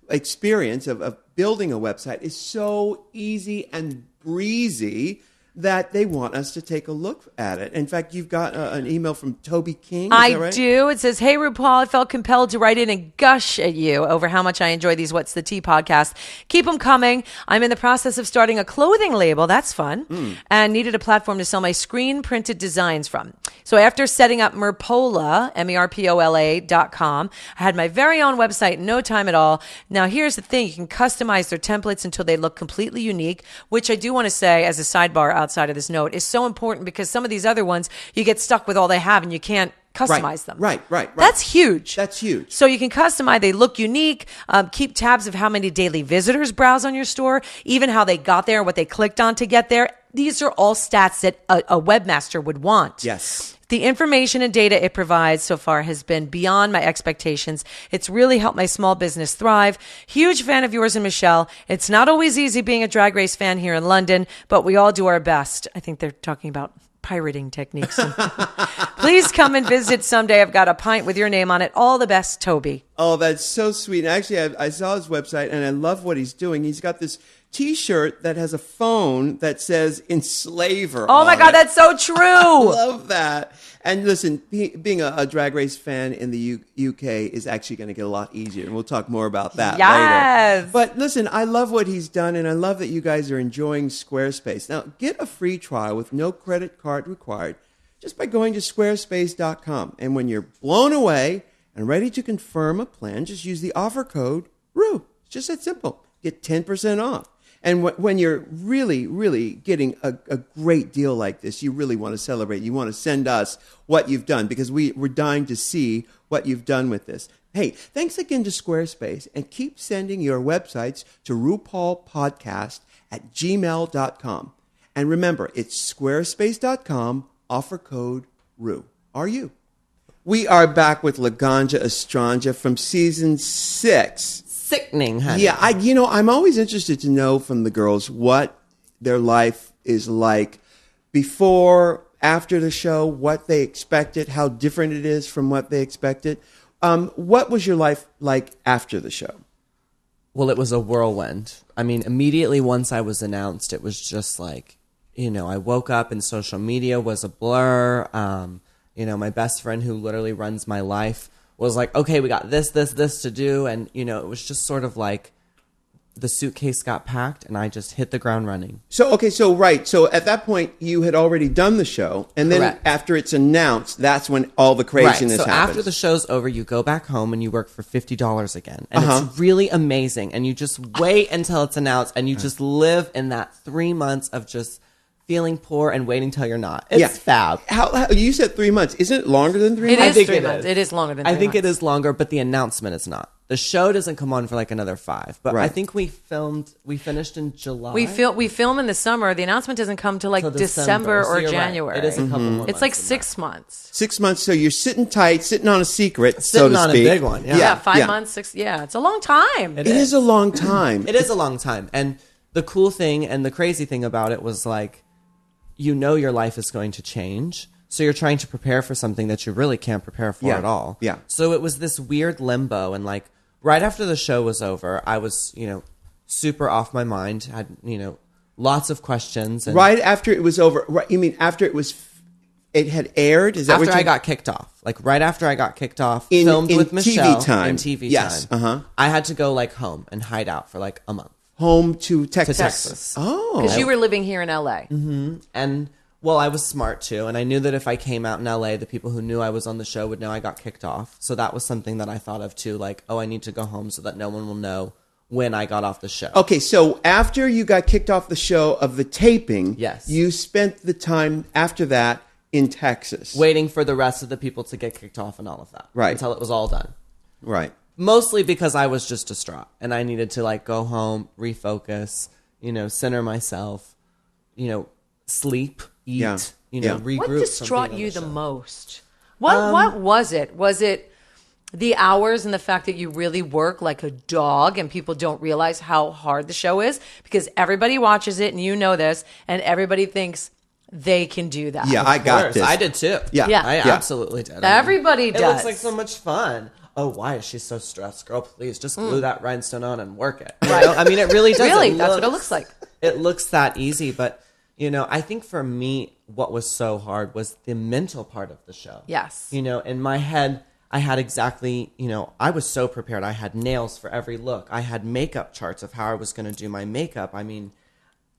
experience of building a website is so easy and breezy that they want us to take a look at it. In fact, you've got an email from Toby King. Is that right? Do. It says, "Hey, RuPaul, I felt compelled to write in and gush at you over how much I enjoy these What's the Tea podcast. Keep them coming. I'm in the process of starting a clothing label. That's fun. And needed a platform to sell my screen printed designs from. So after setting up Merpola, MERPOLA.com, I had my very own website in no time at all. Now, here's the thing. You can customize their templates until they look completely unique, which I do want to say as a sidebar outside of this note is so important because some of these other ones, you get stuck with all they have and you can't customize them. Right. That's huge. That's huge. So you can customize. They look unique. Keep tabs of how many daily visitors browse on your store, even how they got there, what they clicked on to get there. These are all stats that a webmaster would want. Yes. The information and data it provides so far has been beyond my expectations. It's really helped my small business thrive. Huge fan of yours and Michelle. It's not always easy being a Drag Race fan here in London, but we all do our best. I think they're talking about pirating techniques. Please come and visit someday. I've got a pint with your name on it. All the best, Toby. Oh, that's so sweet. Actually, I saw his website and I love what he's doing. He's got this T-shirt that has a phone that says "Enslaver." Oh my God, that's so true. I love that. And listen, being a Drag Race fan in the UK is actually going to get a lot easier, and we'll talk more about that later. But listen, I love what he's done, and I love that you guys are enjoying Squarespace. Now, get a free trial with no credit card required just by going to squarespace.com. And when you're blown away and ready to confirm a plan, just use the offer code RU. It's just that simple. Get 10% off. And when you're really, really getting a great deal like this, you really want to celebrate. You want to send us what you've done because we're dying to see what you've done with this. Hey, thanks again to Squarespace, and keep sending your websites to RuPaulPodcast@gmail.com. And remember, it's squarespace.com, offer code RU. R-U. We are back with Laganja Estranja from season 6. Sickening, honey. Yeah, I'm always interested to know from the girls what their life is like before, after the show, what they expected, how different it is from what they expected. What was your life like after the show? Well, it was a whirlwind. I mean, immediately once I was announced, it was just like, I woke up and social media was a blur. My best friend who literally runs my life was like, okay, we got this to do. And, it was just sort of like the suitcase got packed and I just hit the ground running. So at that point, you had already done the show. And then Correct. After it's announced, that's when all the craziness So happens. after the show's over, you go back home and you work for $50 again. And it's really amazing. And you just wait until it's announced and you just live in that 3 months of just feeling poor and waiting till you're not. It's fab. How you said 3 months? Isn't it longer than 3 It months? is 3 months. It is longer than 3 months. I think it is longer, but the announcement is not. The show doesn't come on for like another 5. But Right. I think we finished in July. We film in the summer. The announcement doesn't come till like Till December So or you're right. January. It is a couple more It's like months than 6 months. 6 months. So you're sitting tight, sitting on a secret, so Sitting to on a speak. big one, yeah. Yeah, 5 months, 6. Yeah, it's a long time. It is a long time. It is a long time. And the cool thing and the crazy thing about it was like, your life is going to change. So you're trying to prepare for something that you really can't prepare for at all. Yeah. So it was this weird limbo. And like right after the show was over, I was, super off my mind, had, lots of questions. And Right after it was over. Right, you mean after it had aired? Is that after what I got kicked off. Like right after I got kicked off, In filmed with TV Michelle time. in TV Yes, time. I had to go like home and hide out for like a month. home to Texas. Texas. Oh. Because you were living here in LA. And well, I was smart too, and I knew that if I came out in LA, the people who knew I was on the show would know I got kicked off. So that was something that I thought of too, like, oh, I need to go home so that no one will know when I got off the show. Okay, so after you got kicked off the show of the taping, yes, you spent the time after that in Texas. Waiting for the rest of the people to get kicked off and all of that. Right. Until it was all done. Right. Mostly because I was just distraught and I needed to like go home, refocus, center myself, sleep, eat, regroup. What distraught you the most? What was it? Was it the hours and the fact that you really work like a dog and people don't realize how hard the show is? Because everybody watches it and you know this, and everybody thinks they can do that. Yeah, I got this. I did too. Yeah. I absolutely did. Everybody does. It looks like so much fun. Oh, why is she so stressed? Girl, please just glue that rhinestone on and work it. Right. I mean, it really does. Really, that's what it looks like. It looks that easy, but I think for me, what was so hard was the mental part of the show. Yes. In my head, I had exactly, I was so prepared. I had nails for every look. I had makeup charts of how I was going to do my makeup. I mean,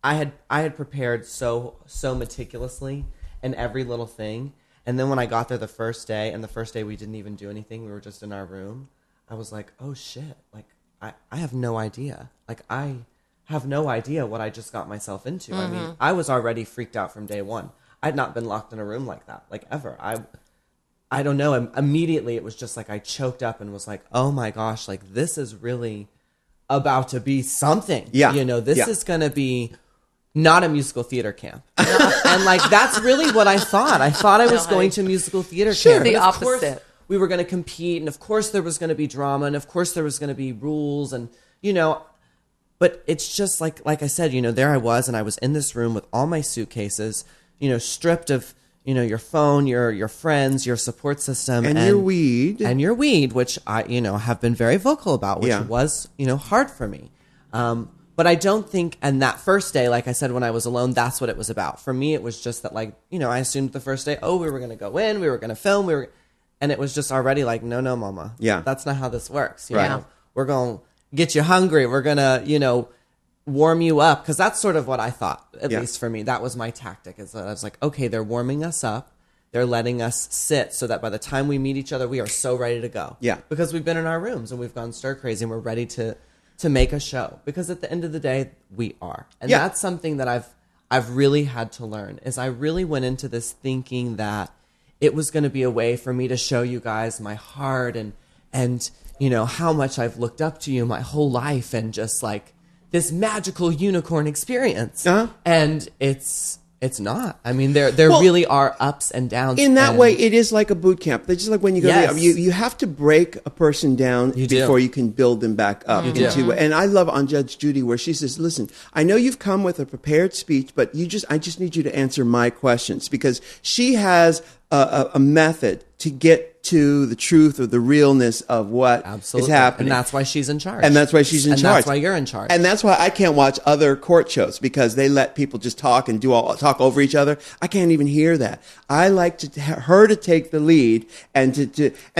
I had prepared so meticulously in every little thing. And then when I got there the first day, and the first day we didn't even do anything, we were just in our room, I was like, oh shit, like I have no idea. Like I have no idea what I just got myself into. I mean, I was already freaked out from day one. I'd not been locked in a room like that, like ever. I don't know. Immediately, it was just like I choked up and was like, "Oh my gosh! Like this is really about to be something." Yeah, this is going to be not a musical theater camp, and like that's really what I thought. I thought I was going to musical theater camp. The but of course, opposite. we were going to compete, and of course there was going to be drama, and of course there was going to be rules, and But it's just like I said, there I was, and I was in this room with all my suitcases, stripped of. Your phone, your friends, your support system. And your weed. And your weed, which I, have been very vocal about, which was, hard for me. But I don't think, and that first day, like I said, when I was alone, that's what it was about. For me, it was just that, like, I assumed the first day, we were going to go in, we were going to film, and it was just already like, no, mama. Yeah. That's not how this works. You Right. know? We're going to get you hungry. We're going to, warm you up, because that's sort of what I thought, at least for me. That was my tactic, is that I was like, okay, they're warming us up, they're letting us sit so that by the time we meet each other, we are so ready to go. Yeah, because we've been in our rooms and we've gone stir crazy and we're ready to make a show, because at the end of the day we are. And that's something that I've really had to learn, is I really went into this thinking that it was going to be a way for me to show you guys my heart and how much I've looked up to you my whole life, and just like this magical unicorn experience. And it's not. I mean, there really are ups and downs. In that way, it is like a boot camp. It's just like when you go, you have to break a person down before you can build them back up. And I love on Judge Judy, where she says, listen, I know you've come with a prepared speech, but I just need you to answer my questions, because she has a method to get to the truth or the realness of what is happening. And that's why she's in charge. And that's why she's in charge. And that's why you're in charge. And that's why I can't watch other court shows, because they let people just talk and talk over each other. I can't even hear that. I like her to take the lead, and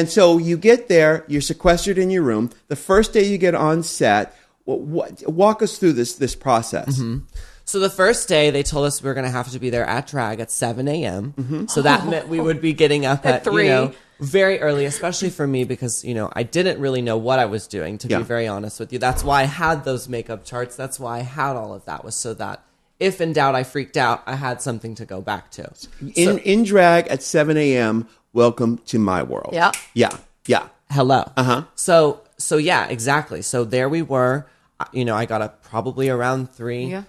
so you get there, you're sequestered in your room. The first day you get on set, walk us through this process. Mm-hmm. So the first day, they told us we were going to have to be there at drag at 7 a.m. Mm-hmm. So that meant we would be getting up at 3, very early, especially for me, because, I didn't really know what I was doing, to be very honest with you. That's why I had those makeup charts. That's why I had all of that, was so that if in doubt I freaked out, I had something to go back to. In drag at 7 a.m., welcome to my world. Yeah. Yeah. Hello. Uh-huh. So yeah, exactly. So there we were. I got up probably around 3,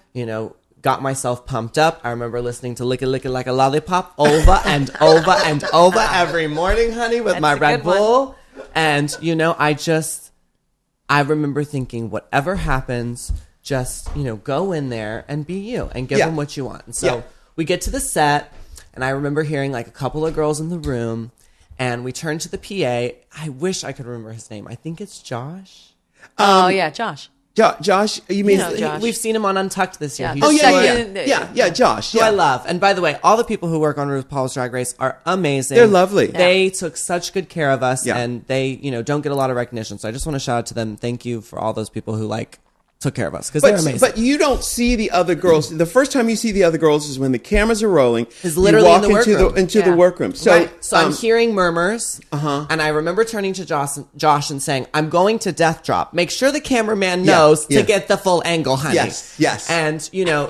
got myself pumped up. I remember listening to Lick It Like a Lollipop over and over and over every morning, honey, with my Red Bull. And, I remember thinking, whatever happens, just, go in there and be you and give them what you want. And so we get to the set, and I remember hearing like a couple of girls in the room, and we turned to the PA. I wish I could remember his name. I think it's Josh. Josh. Josh, you mean Josh. We've seen him on Untucked this year. Josh. Who I love. And by the way, all the people who work on RuPaul's Drag Race are amazing. They're lovely. They took such good care of us, and they, don't get a lot of recognition. So I just want to shout out to them. Thank you for all those people who took care of us because they're amazing. But you don't see the other girls. The first time you see the other girls is when the cameras are rolling. Is literally you walk in the workroom. into the workroom. So, so I'm hearing murmurs, and I remember turning to Josh and saying, "I'm going to death drop. Make sure the cameraman knows to get the full angle, honey." Yes. And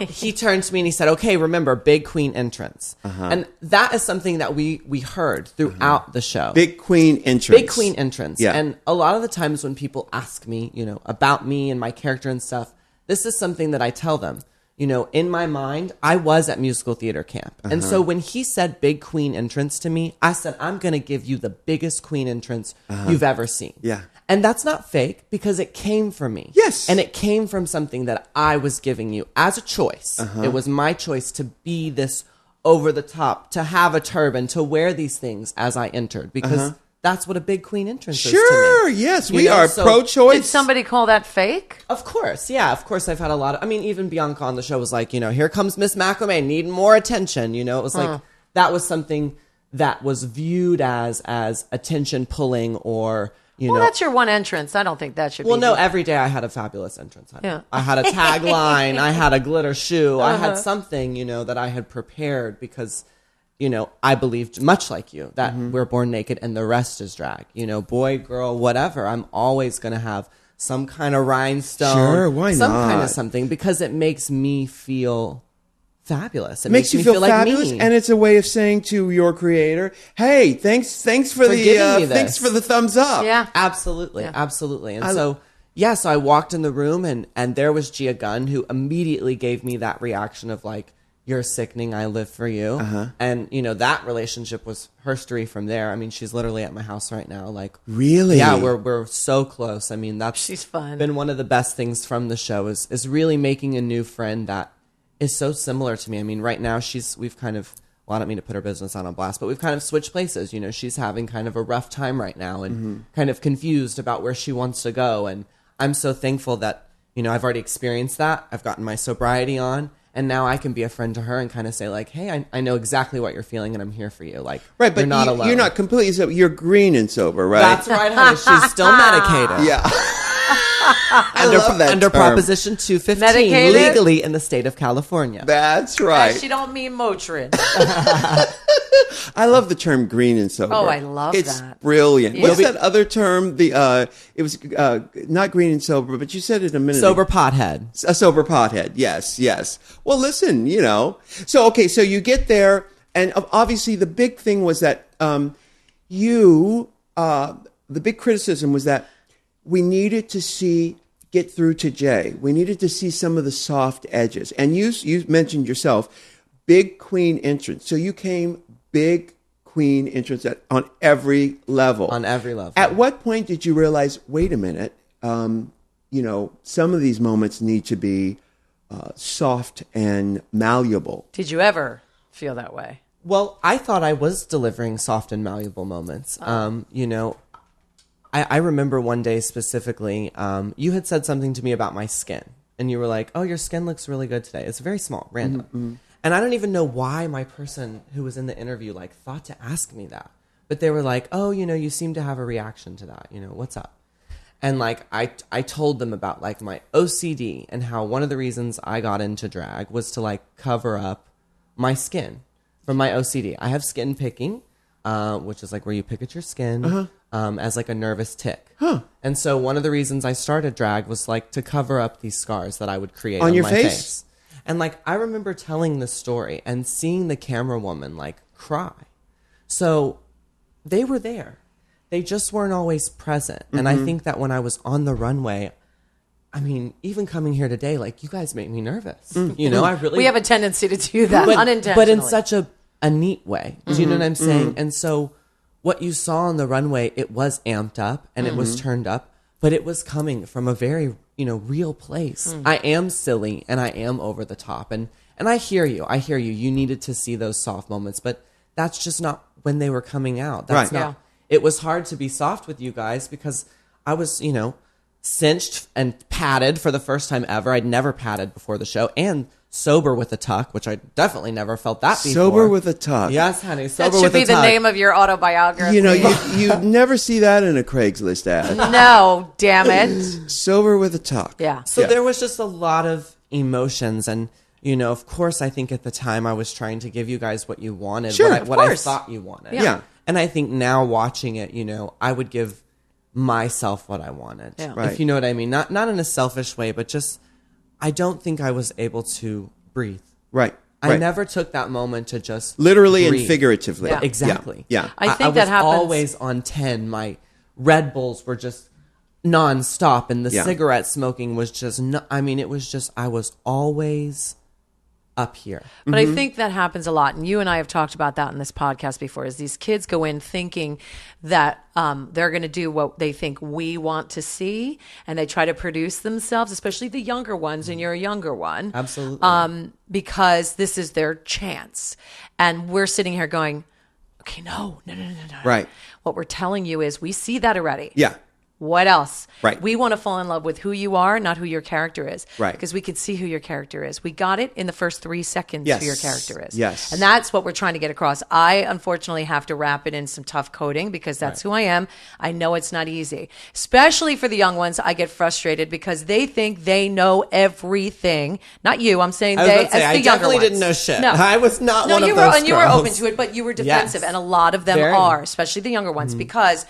he turned to me and he said, "Okay, remember, big queen entrance." And that is something that we heard throughout the show. Big queen entrance. Big queen entrance. Yeah. And a lot of the times when people ask me, about me and my character and stuff, this is something that I tell them. In my mind, I was at musical theater camp. And so when he said big queen entrance to me, I said, I'm going to give you the biggest queen entrance you've ever seen. Yeah. And that's not fake because it came from me. Yes. And it came from something that I was giving you as a choice. It was my choice to be this over the top, to have a turban, to wear these things as I entered because that's what a big queen entrance is to me. Sure, yes, we are pro-choice. Did somebody call that fake? Of course, yeah. Of course, I've had a lot of... even Bianca on the show was like, here comes Miss Macrame, needing more attention. It was like, that was something that was viewed as attention-pulling or... Well, that's your one entrance. I don't think that should be... Well, no, every day I had a fabulous entrance. I had a tagline. I had a glitter shoe. I had something, that I had prepared because... I believed, much like you, that we're born naked and the rest is drag. Boy, girl, whatever. I'm always going to have some kind of rhinestone. Sure, why some not? Some kind of something because it makes me feel fabulous. It makes you feel fabulous, like me. And it's a way of saying to your creator, "Hey, thanks for the thumbs up." Yeah, absolutely. And so I walked in the room and there was Gia Gunn who immediately gave me that reaction of like, "You're sickening. I live for you." And, that relationship was herstory from there. She's literally at my house right now. Like, really? Yeah, we're so close. She's fun. Been one of the best things from the show is really making a new friend that is so similar to me. Right now we've kind of, well, I don't mean to put her business out on blast, but we've kind of switched places. She's having kind of a rough time right now and kind of confused about where she wants to go. And I'm so thankful that, I've already experienced that. I've gotten my sobriety on. And now I can be a friend to her and kind of say like, "Hey, I know exactly what you're feeling, and I'm here for you." Like, right, but you're not alone. You're not completely sober. You're green and sober, right? That's right, honey. She's still medicated. Yeah. I love that under term. Proposition 215, Medicated? legally in the state of California. That's right. She don't mean Motrin. I love the term green and sober. Oh, I love it's that. Brilliant. Yeah. What's that other term? It was not green and sober, but you said it a minute ago. Sober pothead. A sober pothead. Yes. Well, listen, So, okay, so you get there, and obviously the big thing was that the big criticism was that we needed to get through to Jay. We needed to see some of the soft edges. And you mentioned yourself, big queen entrance. So you came big queen entrance on every level. On every level. At what point did you realize, wait a minute, some of these moments need to be soft and malleable? Did you ever feel that way? Well, I thought I was delivering soft and malleable moments. I remember one day specifically, you had said something to me about my skin. And you were like, "Oh, your skin looks really good today." It's very small, random. Mm-hmm. And I don't even know why my person who was in the interview thought to ask me that. But they were like, "Oh, you seem to have a reaction to that. What's up?" And I told them about my OCD and how one of the reasons I got into drag was to cover up my skin from my OCD. I have skin picking, which is where you pick at your skin as a nervous tick. Huh. And so one of the reasons I started drag was to cover up these scars that I would create on your my face. And I remember telling this story and seeing the camera woman cry. So they were there. They just weren't always present. Mm-hmm. And I think that when I was on the runway, even coming here today, you guys make me nervous. Mm-hmm. We have a tendency to do that unintentionally. But in such a neat way. Do you know what I'm saying? Mm-hmm. And so what you saw on the runway, it was amped up and it was turned up, but it was coming from a very, real place. Mm. I am silly and I am over the top. And I hear you. You needed to see those soft moments, but that's just not when they were coming out. That's right. not. Yeah. It was hard to be soft with you guys because I was, cinched and padded for the first time ever. I'd never padded before the show and sober with a tuck, which I definitely never felt that before. Sober with a tuck. Yes, honey. That Sober should with be a the tuck. name of your autobiography. You know, you never see that in a Craigslist ad. No, damn it. Sober with a tuck. Yeah. So there was just a lot of emotions, and you know, of course, I think at the time I was trying to give you guys what you wanted, Sure, what I course. thought you wanted. Yeah. And I think now watching it, you know, I would give myself what I wanted. Yeah. Right. If you know what I mean. Not in a selfish way, but just I don't think I was able to breathe. Right. I right. never took that moment to just Literally and breathe. figuratively. Yeah. Exactly. Yeah. I think was that happens. always on 10. My Red Bulls were just nonstop, and the Yeah. cigarette smoking was just. It was just. I was always up here. But I think that happens a lot. And you and I have talked about that in this podcast before, is these kids go in thinking that they're going to do what they think we want to see. And they try to produce themselves, especially the younger ones. And you're a younger one. Absolutely. Because this is their chance. And we're sitting here going, okay, no. Right. What we're telling you is we see that already. Yeah. What else? Right. We want to fall in love with who you are, not who your character is. Right. Because we can see who your character is. We got it in the first 3 seconds Yes. who your character is. Yes. And that's what we're trying to get across. I, unfortunately, have to wrap it in some tough coding because that's who I am. I know it's not easy. Especially for the young ones, I get frustrated because they think they know everything. Not you. I'm saying I was they, about to say, as I the younger definitely ones. didn't know shit. No. I was not No, one you of were, those and you were girls. open to it, but you were defensive, Yes. and a lot of them Very. are, especially the younger ones, because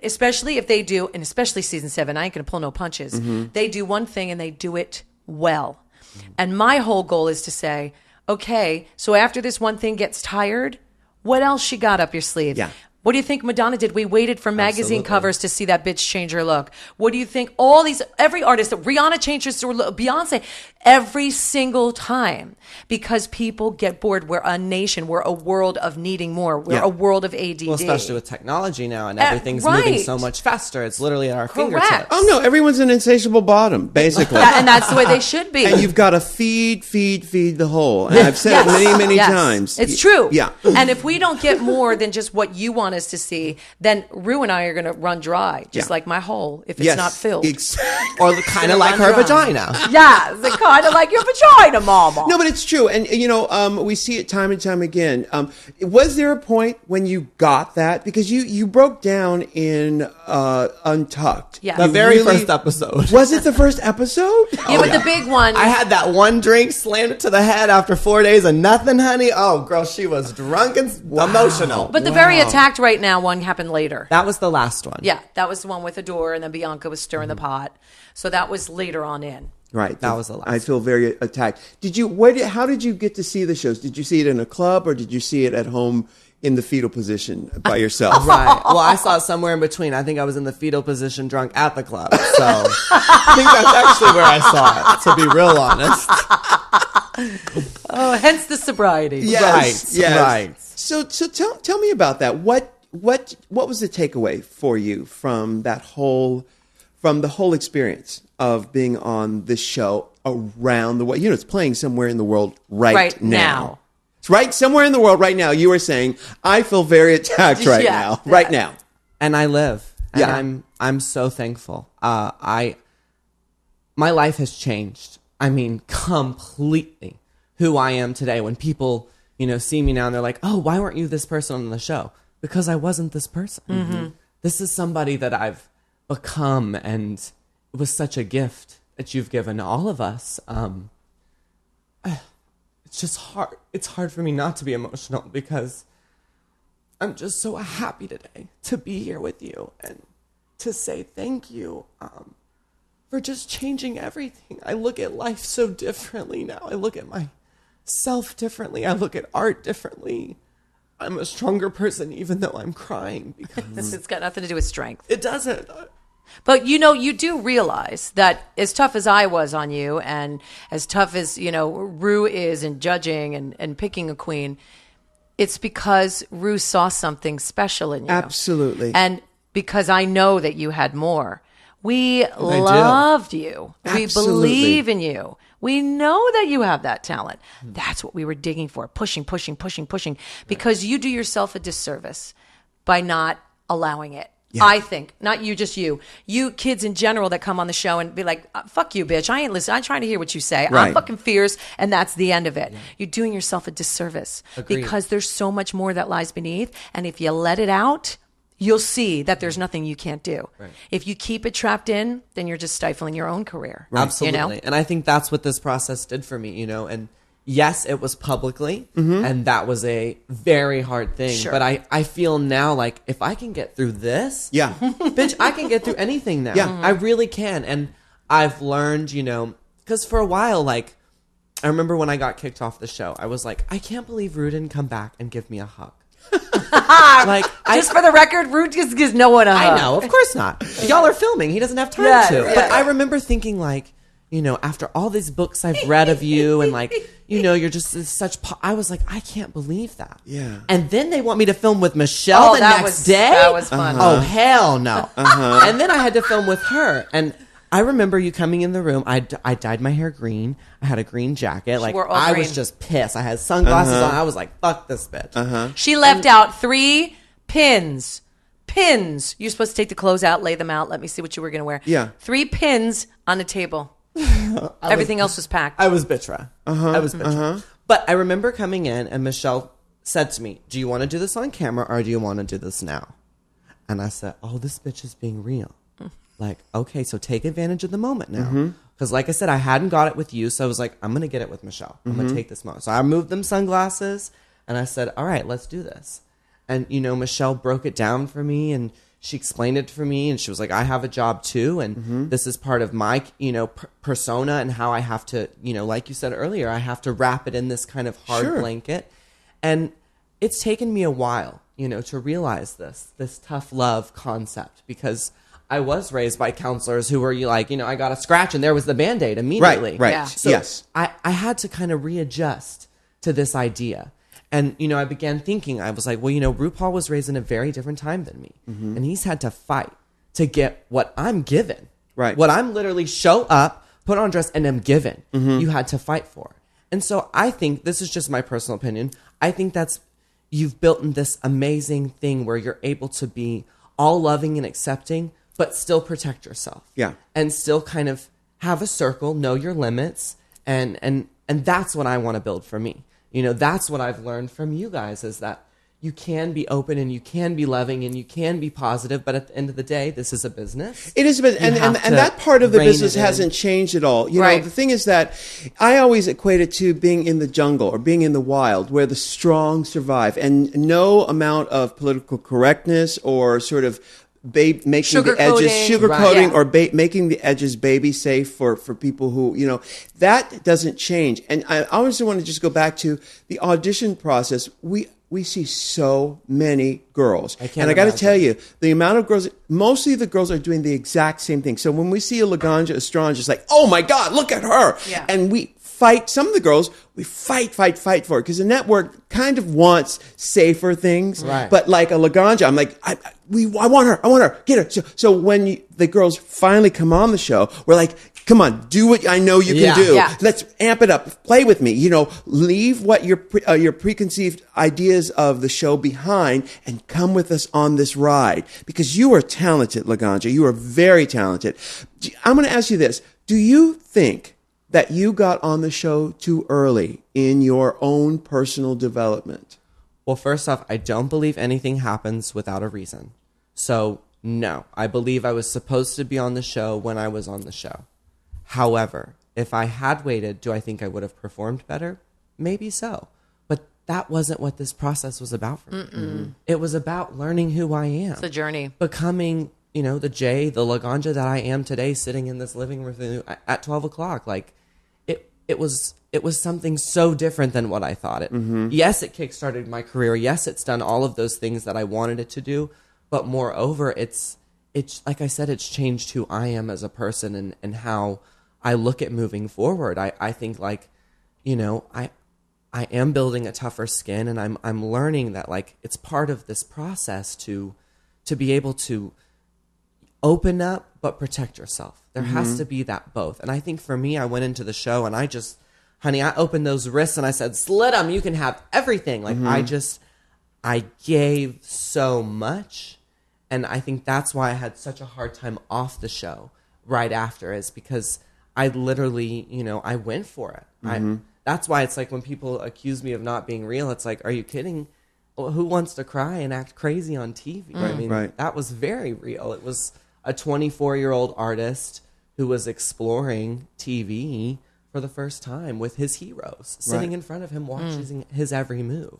especially if they do, and especially season 7, I ain't gonna pull no punches. They do one thing and they do it well. And my whole goal is to say, okay, so after this one thing gets tired, what else you got up your sleeve? Yeah. What do you think Madonna did? We waited for magazine Absolutely. covers to see that bitch change her look. What do you think? Every artist, Rihanna changes her look, Beyonce, every single time, because people get bored. We're a nation. We're a world of needing more. We're Yeah. a world of ADD. Well, especially with technology now, and everything's right. moving so much faster. It's literally at our Correct. fingertips. Oh no, everyone's an insatiable bottom, basically. And that's the way they should be. And you've got to feed the whole. And I've said it many Yes. times. It's true. Yeah. And if we don't get more than just what you want us to see, then Rue and I are going to run dry, just Yeah. like my hole, if it's Yes. not filled. Or kind of like her vagina. Yeah, it's kind of like your vagina, mama. No, but it's true, and you know, we see it time and time again. Was there a point when you got that, because you broke down in Untucked? Yeah. The You very really- first episode. Was it the first episode? Yeah, but the big one. I had that one drink, slammed it to the head after 4 days of nothing, honey. Oh, girl, she was drunk and emotional. but the very attacked right now one happened later. that was the last one. Yeah, that was the one with the door, and then Bianca was stirring the pot. So that was later on in. Right. That was the last I feel very attacked. How did you get to see the shows? Did you see it in a club, or did you see it at home in the fetal position by yourself? Right. Well, I saw it somewhere in between. I think I was in the fetal position drunk at the club. So I think that's actually where I saw it, to be real honest. Oh, hence the sobriety. Yes. Right, right. So tell me about that. What was the takeaway for you from the whole experience of being on this show around the world? You know, it's playing somewhere in the world right now. It's right somewhere in the world right now. You were saying, I feel very attacked right Yeah, now. yeah. Right now. And I live. And Yeah. I'm so thankful. My life has changed. I mean, completely who I am today. When people, you know, see me now and they're like, oh, why weren't you this person on the show? Because I wasn't this person. Mm-hmm. This is somebody that I've become, and it was such a gift that you've given all of us. It's just hard. It's hard for me not to be emotional because I'm just so happy today to be here with you and to say thank you for just changing everything. I look at life so differently now. I look at myself differently. I look at art differently. I'm a stronger person even though I'm crying because It's got nothing to do with strength. it doesn't. But, you know, you do realize that as tough as I was on you and as tough as, you know, Rue is in judging and picking a queen, it's because Rue saw something special in you. Absolutely. And because I know that you had more. We loved you. We Absolutely. believe in you. We know that you have that talent. That's what we were digging for, pushing, because you do yourself a disservice by not allowing it. Yeah. I think, not you, just you. You kids in general that come on the show and be like, fuck you, bitch. I ain't listening. I'm trying to hear what you say. Right. I'm fucking fierce, and that's the end of it. Yeah. You're doing yourself a disservice. Agreed. Because there's so much more that lies beneath. And if you let it out, you'll see that there's nothing you can't do. Right. If you keep it trapped in, then you're just stifling your own career. Right. Absolutely. You know? And I think that's what this process did for me, and yes, it was publicly, and that was a very hard thing. Sure. But I feel now like if I can get through this, bitch, I can get through anything now. Yeah. I really can. And I've learned, because for a while, like, I remember when I got kicked off the show, I was like, I can't believe Rue didn't come back and give me a hug. Like, just for the record, Rude just gives no one a hug. I know, of course not. Y'all are filming. He doesn't have time to. Yeah. But I remember thinking, like, after all these books I've read of you and, like, you're just such... I was like, I can't believe that. Yeah. And then they want me to film with Michelle the next day? That was fun. Oh, hell no. And then I had to film with her. And I remember you coming in the room. I dyed my hair green. I had a green jacket. Like, wore all I green. was just pissed. I had sunglasses on. I was like, fuck this bitch. She left out 3 pins. Pins. You're supposed to take the clothes out, lay them out. Let me see what you were going to wear. Yeah. 3 pins on the table. Everything else was packed. I was bitch. I was bitch. But I remember coming in and Michelle said to me, do you want to do this on camera or do you want to do this now? And I said, oh, this bitch is being real. Like, okay, so take advantage of the moment now. Because like I said, I hadn't got it with you. So I was like, I'm going to get it with Michelle. I'm going to take this moment. So I moved them sunglasses and I said, all right, let's do this. And, Michelle broke it down for me and she explained it for me. And she was like, I have a job too. And this is part of my, persona and how I have to, like you said earlier, I have to wrap it in this kind of hard blanket. And it's taken me a while, to realize this tough love concept because I was raised by counselors who were like, I got a scratch and there was the Band-Aid immediately. Right. Yeah. So yes. I had to kind of readjust to this idea. And, I began thinking, I was like, well, RuPaul was raised in a very different time than me. And he's had to fight to get what I'm given. Right. What I'm literally show up, put on a dress, and am given. You had to fight for. And so I think, this is just my personal opinion, I think you've built in this amazing thing where you're able to be all loving and accepting, but still protect yourself. Yeah. And still kind of have a circle, know your limits. And that's what I want to build for me. That's what I've learned from you guys is that you can be open and you can be loving and you can be positive. But at the end of the day, this is a business. It is a business. And that part of the business hasn't changed at all. You know, the thing is that I always equate it to being in the jungle or being in the wild where the strong survive and no amount of political correctness or sort of making the edges sugarcoating or making the edges baby safe for people who that doesn't change. And I always want to just go back to the audition process. We see so many girls, and I got to tell you, the amount of girls. Mostly the girls are doing the exact same thing. So when we see a Laganja Estranja, it's like, oh my God, look at her, and we fight. Some of the girls, we fight for it because the network kind of wants safer things. Right. But like a Laganja, I'm like, I want her, get her. So when the girls finally come on the show, we're like, come on, do what I know you can do. Yeah. Let's amp it up. Play with me. Leave what your preconceived ideas of the show behind and come with us on this ride because you are talented, Laganja. You are very talented. I'm going to ask you this. Do you think that you got on the show too early in your own personal development? Well, first off, I don't believe anything happens without a reason. So, no. I believe I was supposed to be on the show when I was on the show. However, if I had waited, do I think I would have performed better? Maybe so. But that wasn't what this process was about for me. Mm-hmm. It was about learning who I am. It's a journey. Becoming, the the Laganja that I am today, sitting in this living room at 12 o'clock. Like, it was something so different than what I thought it. Mm-hmm. Yes, it kickstarted my career. Yes, it's done all of those things that I wanted it to do. But moreover, it's like I said, it's changed who I am as a person and how I look at moving forward. I think like, I am building a tougher skin and I'm learning that like it's part of this process to be able to open up but protect yourself. There has to be that both. And I think for me, I went into the show and I opened those wrists and I said, slit them, you can have everything. Like I gave so much. And I think that's why I had such a hard time off the show right after, is because I literally, I went for it. That's why it's like when people accuse me of not being real, it's like, are you kidding? Well, who wants to cry and act crazy on TV? I mean, that was very real. It was a 24-year-old artist who was exploring TV for the first time with his heroes, sitting in front of him, watching his every move.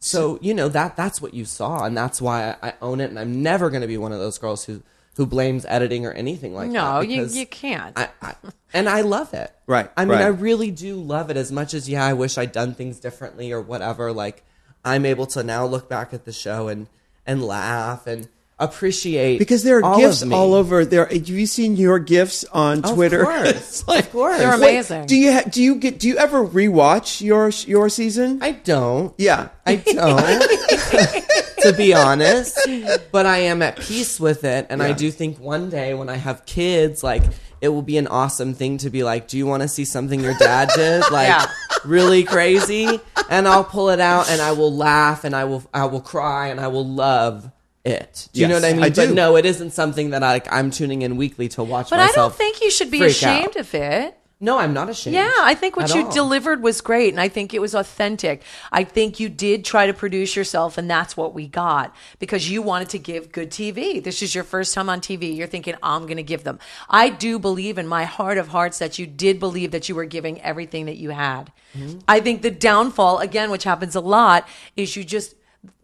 So, that's what you saw, and that's why I own it, and I'm never going to be one of those girls who blames editing or anything like that. No, you can't. And I love it. Right. I mean, I really do love it as much as, I wish I'd done things differently or whatever. Like, I'm able to now look back at the show and laugh and appreciate, because there are gifts all over there. Have you seen your gifts on Twitter? Of course. They're amazing. Do you ever rewatch your season? I don't. Yeah, I don't. To be honest, but I am at peace with it, and I do think one day when I have kids, like, it will be an awesome thing to be like, do you want to see something your dad did? Like, really crazy? And I'll pull it out, and I will laugh, and I will cry, and I will love it. Do you know what I mean? But no, it isn't something that I'm tuning in weekly to watch but myself. I don't think you should be ashamed of it. No, I'm not ashamed. Yeah, I think what you delivered was great, and I think it was authentic. I think you did try to produce yourself, and that's what we got, because you wanted to give good TV. This is your first time on TV. You're thinking, I'm going to give them. I do believe in my heart of hearts that you did believe that you were giving everything that you had. I think the downfall, again, which happens a lot, is you just...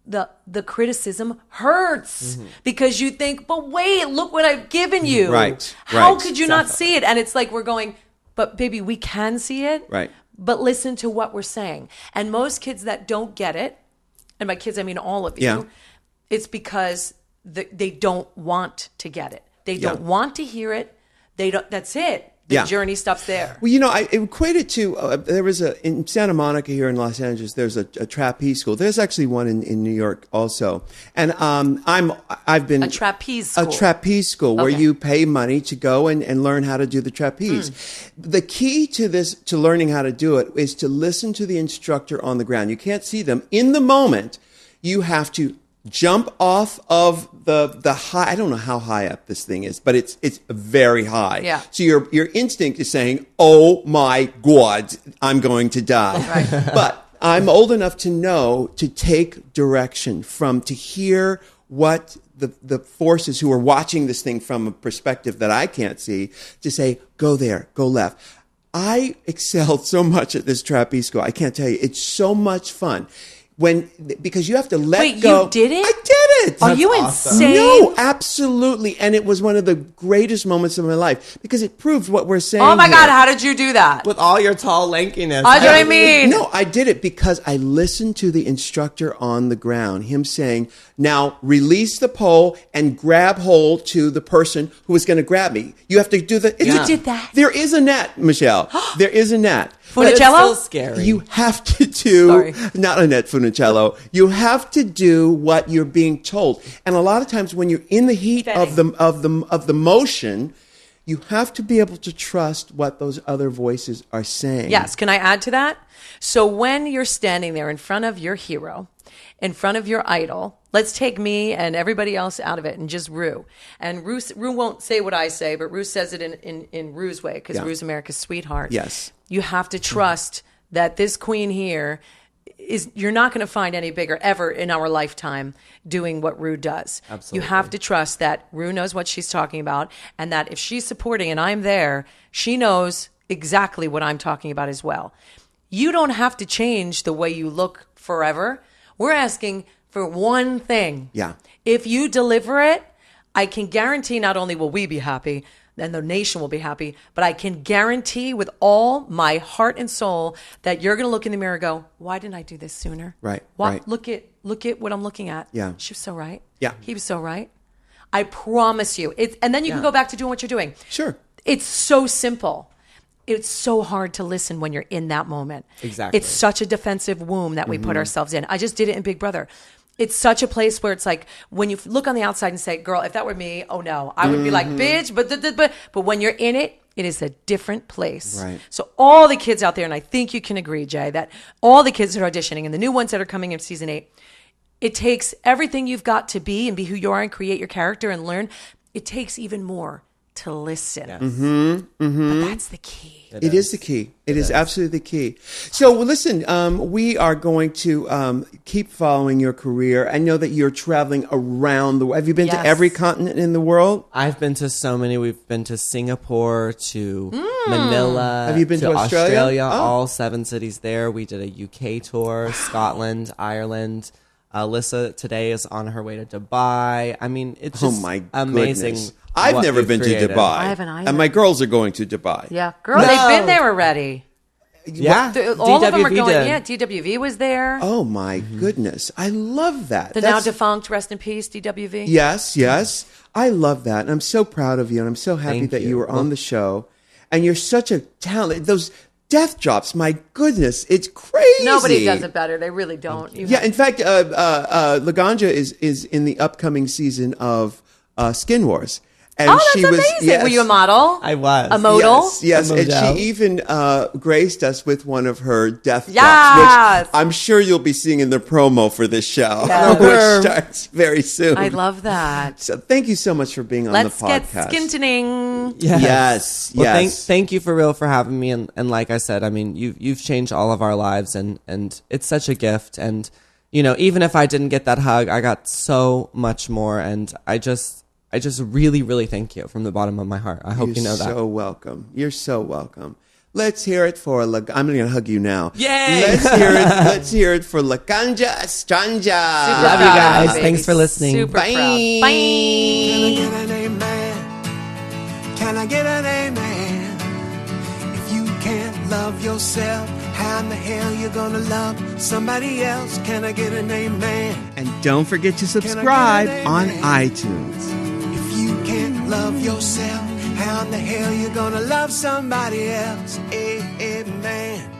The criticism hurts because you think, but wait, look what I've given you. Right. How could you not see it? And it's like we're going, but baby, we can see it. Right. But listen to what we're saying. And most kids that don't get it, and by kids I mean all of you, it's because they don't want to get it. They don't want to hear it. They don't. That's it. The journey stops there. Well, I equate it to, there was in Santa Monica here in Los Angeles, there's a trapeze school. There's actually one in New York also. And I've been... A trapeze school. A trapeze school where you pay money to go and learn how to do the trapeze. The key to learning how to do it is to listen to the instructor on the ground. You can't see them. In the moment, you have to jump off of the high. I don't know how high up this thing is, but it's very high. Yeah. So your instinct is saying, "Oh my God, I'm going to die." Right. But I'm old enough to know to take direction to hear what the forces who are watching this thing from a perspective that I can't see, to say, "Go there, go left." I excelled so much at this trapeze school. I can't tell you. It's so much fun. Because you have to let go. Wait, you did it? I did it. Are you insane? No, absolutely. And it was one of the greatest moments of my life because it proved what we're saying. Oh my God, here. how did you do that? With all your tall lankiness. That's what I mean. No, I did it because I listened to the instructor on the ground, him saying, now release the pole and grab hold to the person who is going to grab me. You have to do the... You did that? There is a net, Michelle. There is a net. Funicello? It's still scary. You have to do... Not a net Funicello. You have to do what you're being told. And a lot of times when you're in the heat of the motion... You have to be able to trust what those other voices are saying. Yes. Can I add to that? So when you're standing there in front of your hero, in front of your idol, let's take me and everybody else out of it and just Ru. And Ru won't say what I say, but Ru says it in Ru's way because Ru's America's sweetheart. Yes. You have to trust that this queen here you're not going to find any bigger ever in our lifetime doing what Ru does. Absolutely. You have to trust that Ru knows what she's talking about and that if she's supporting and I'm there, she knows exactly what I'm talking about as well. You don't have to change the way you look forever. We're asking for one thing. Yeah. If you deliver it, I can guarantee not only will we be happy, then the nation will be happy, but I can guarantee with all my heart and soul that you're going to look in the mirror and go, why didn't I do this sooner? Right. Why, right. Look at what I'm looking at. Yeah. She was so right. Yeah. He was so right. I promise you. And then you can go back to doing what you're doing. Sure. It's so simple. It's so hard to listen when you're in that moment. Exactly. It's such a defensive womb that we put ourselves in. I just did it in Big Brother. It's such a place where it's like when you look on the outside and say, girl, if that were me, oh no, I would be like, bitch, but when you're in it, it is a different place. Right. So all the kids out there, and I think you can agree, Jay, that all the kids that are auditioning and the new ones that are coming in season 8, it takes everything you've got to be and be who you are and create your character and learn. It takes even more to listen. Yes. But that's the key. It is the key. It is absolutely the key. So, well, listen, we are going to keep following your career. I know that you're traveling around the world. Have you been to every continent in the world? I've been to so many. We've been to Singapore, to Manila. Have you been to Australia? Oh. All 7 cities there. We did a UK tour, Scotland, Ireland. Alyssa today is on her way to Dubai. I mean, it's just amazing. Goodness. I've never been to Dubai. I haven't either. And my girls are going to Dubai. Yeah, girl, they've been there already. Yeah, All of them are going. did. Yeah, DWV was there. Oh my goodness. I love that. The now defunct, rest in peace, DWV. Yes. I love that. And I'm so proud of you. And I'm so happy that you were on the show. And you're such a talent. Those death drops, my goodness, it's crazy. Nobody does it better. They really don't. In fact, Laganja is in the upcoming season of Skin Wars. And that's amazing. Yes. Were you a model? I was. A model? Yes. And she even graced us with one of her death drops, which I'm sure you'll be seeing in the promo for this show, which starts very soon. I love that. So thank you so much for being on the podcast. Let's get skintoning. Yes. Well, thank you for real for having me. And like I said, I mean, you've changed all of our lives, and it's such a gift. And, you know, even if I didn't get that hug, I got so much more. And I just really, really thank you from the bottom of my heart. I hope you know that. You're so welcome. You're so welcome. Let's hear it for I'm going to hug you now. Yay! Let's hear it for Laganja Estranja. Love you guys. Thanks for listening. Super Bye. Proud. Bye. Can I get an amen? Can I get an amen? If you can't love yourself, how in the hell you gonna love somebody else? Can I get an amen? And don't forget to subscribe on iTunes. If you can't love yourself, how in the hell you gonna love somebody else? Amen.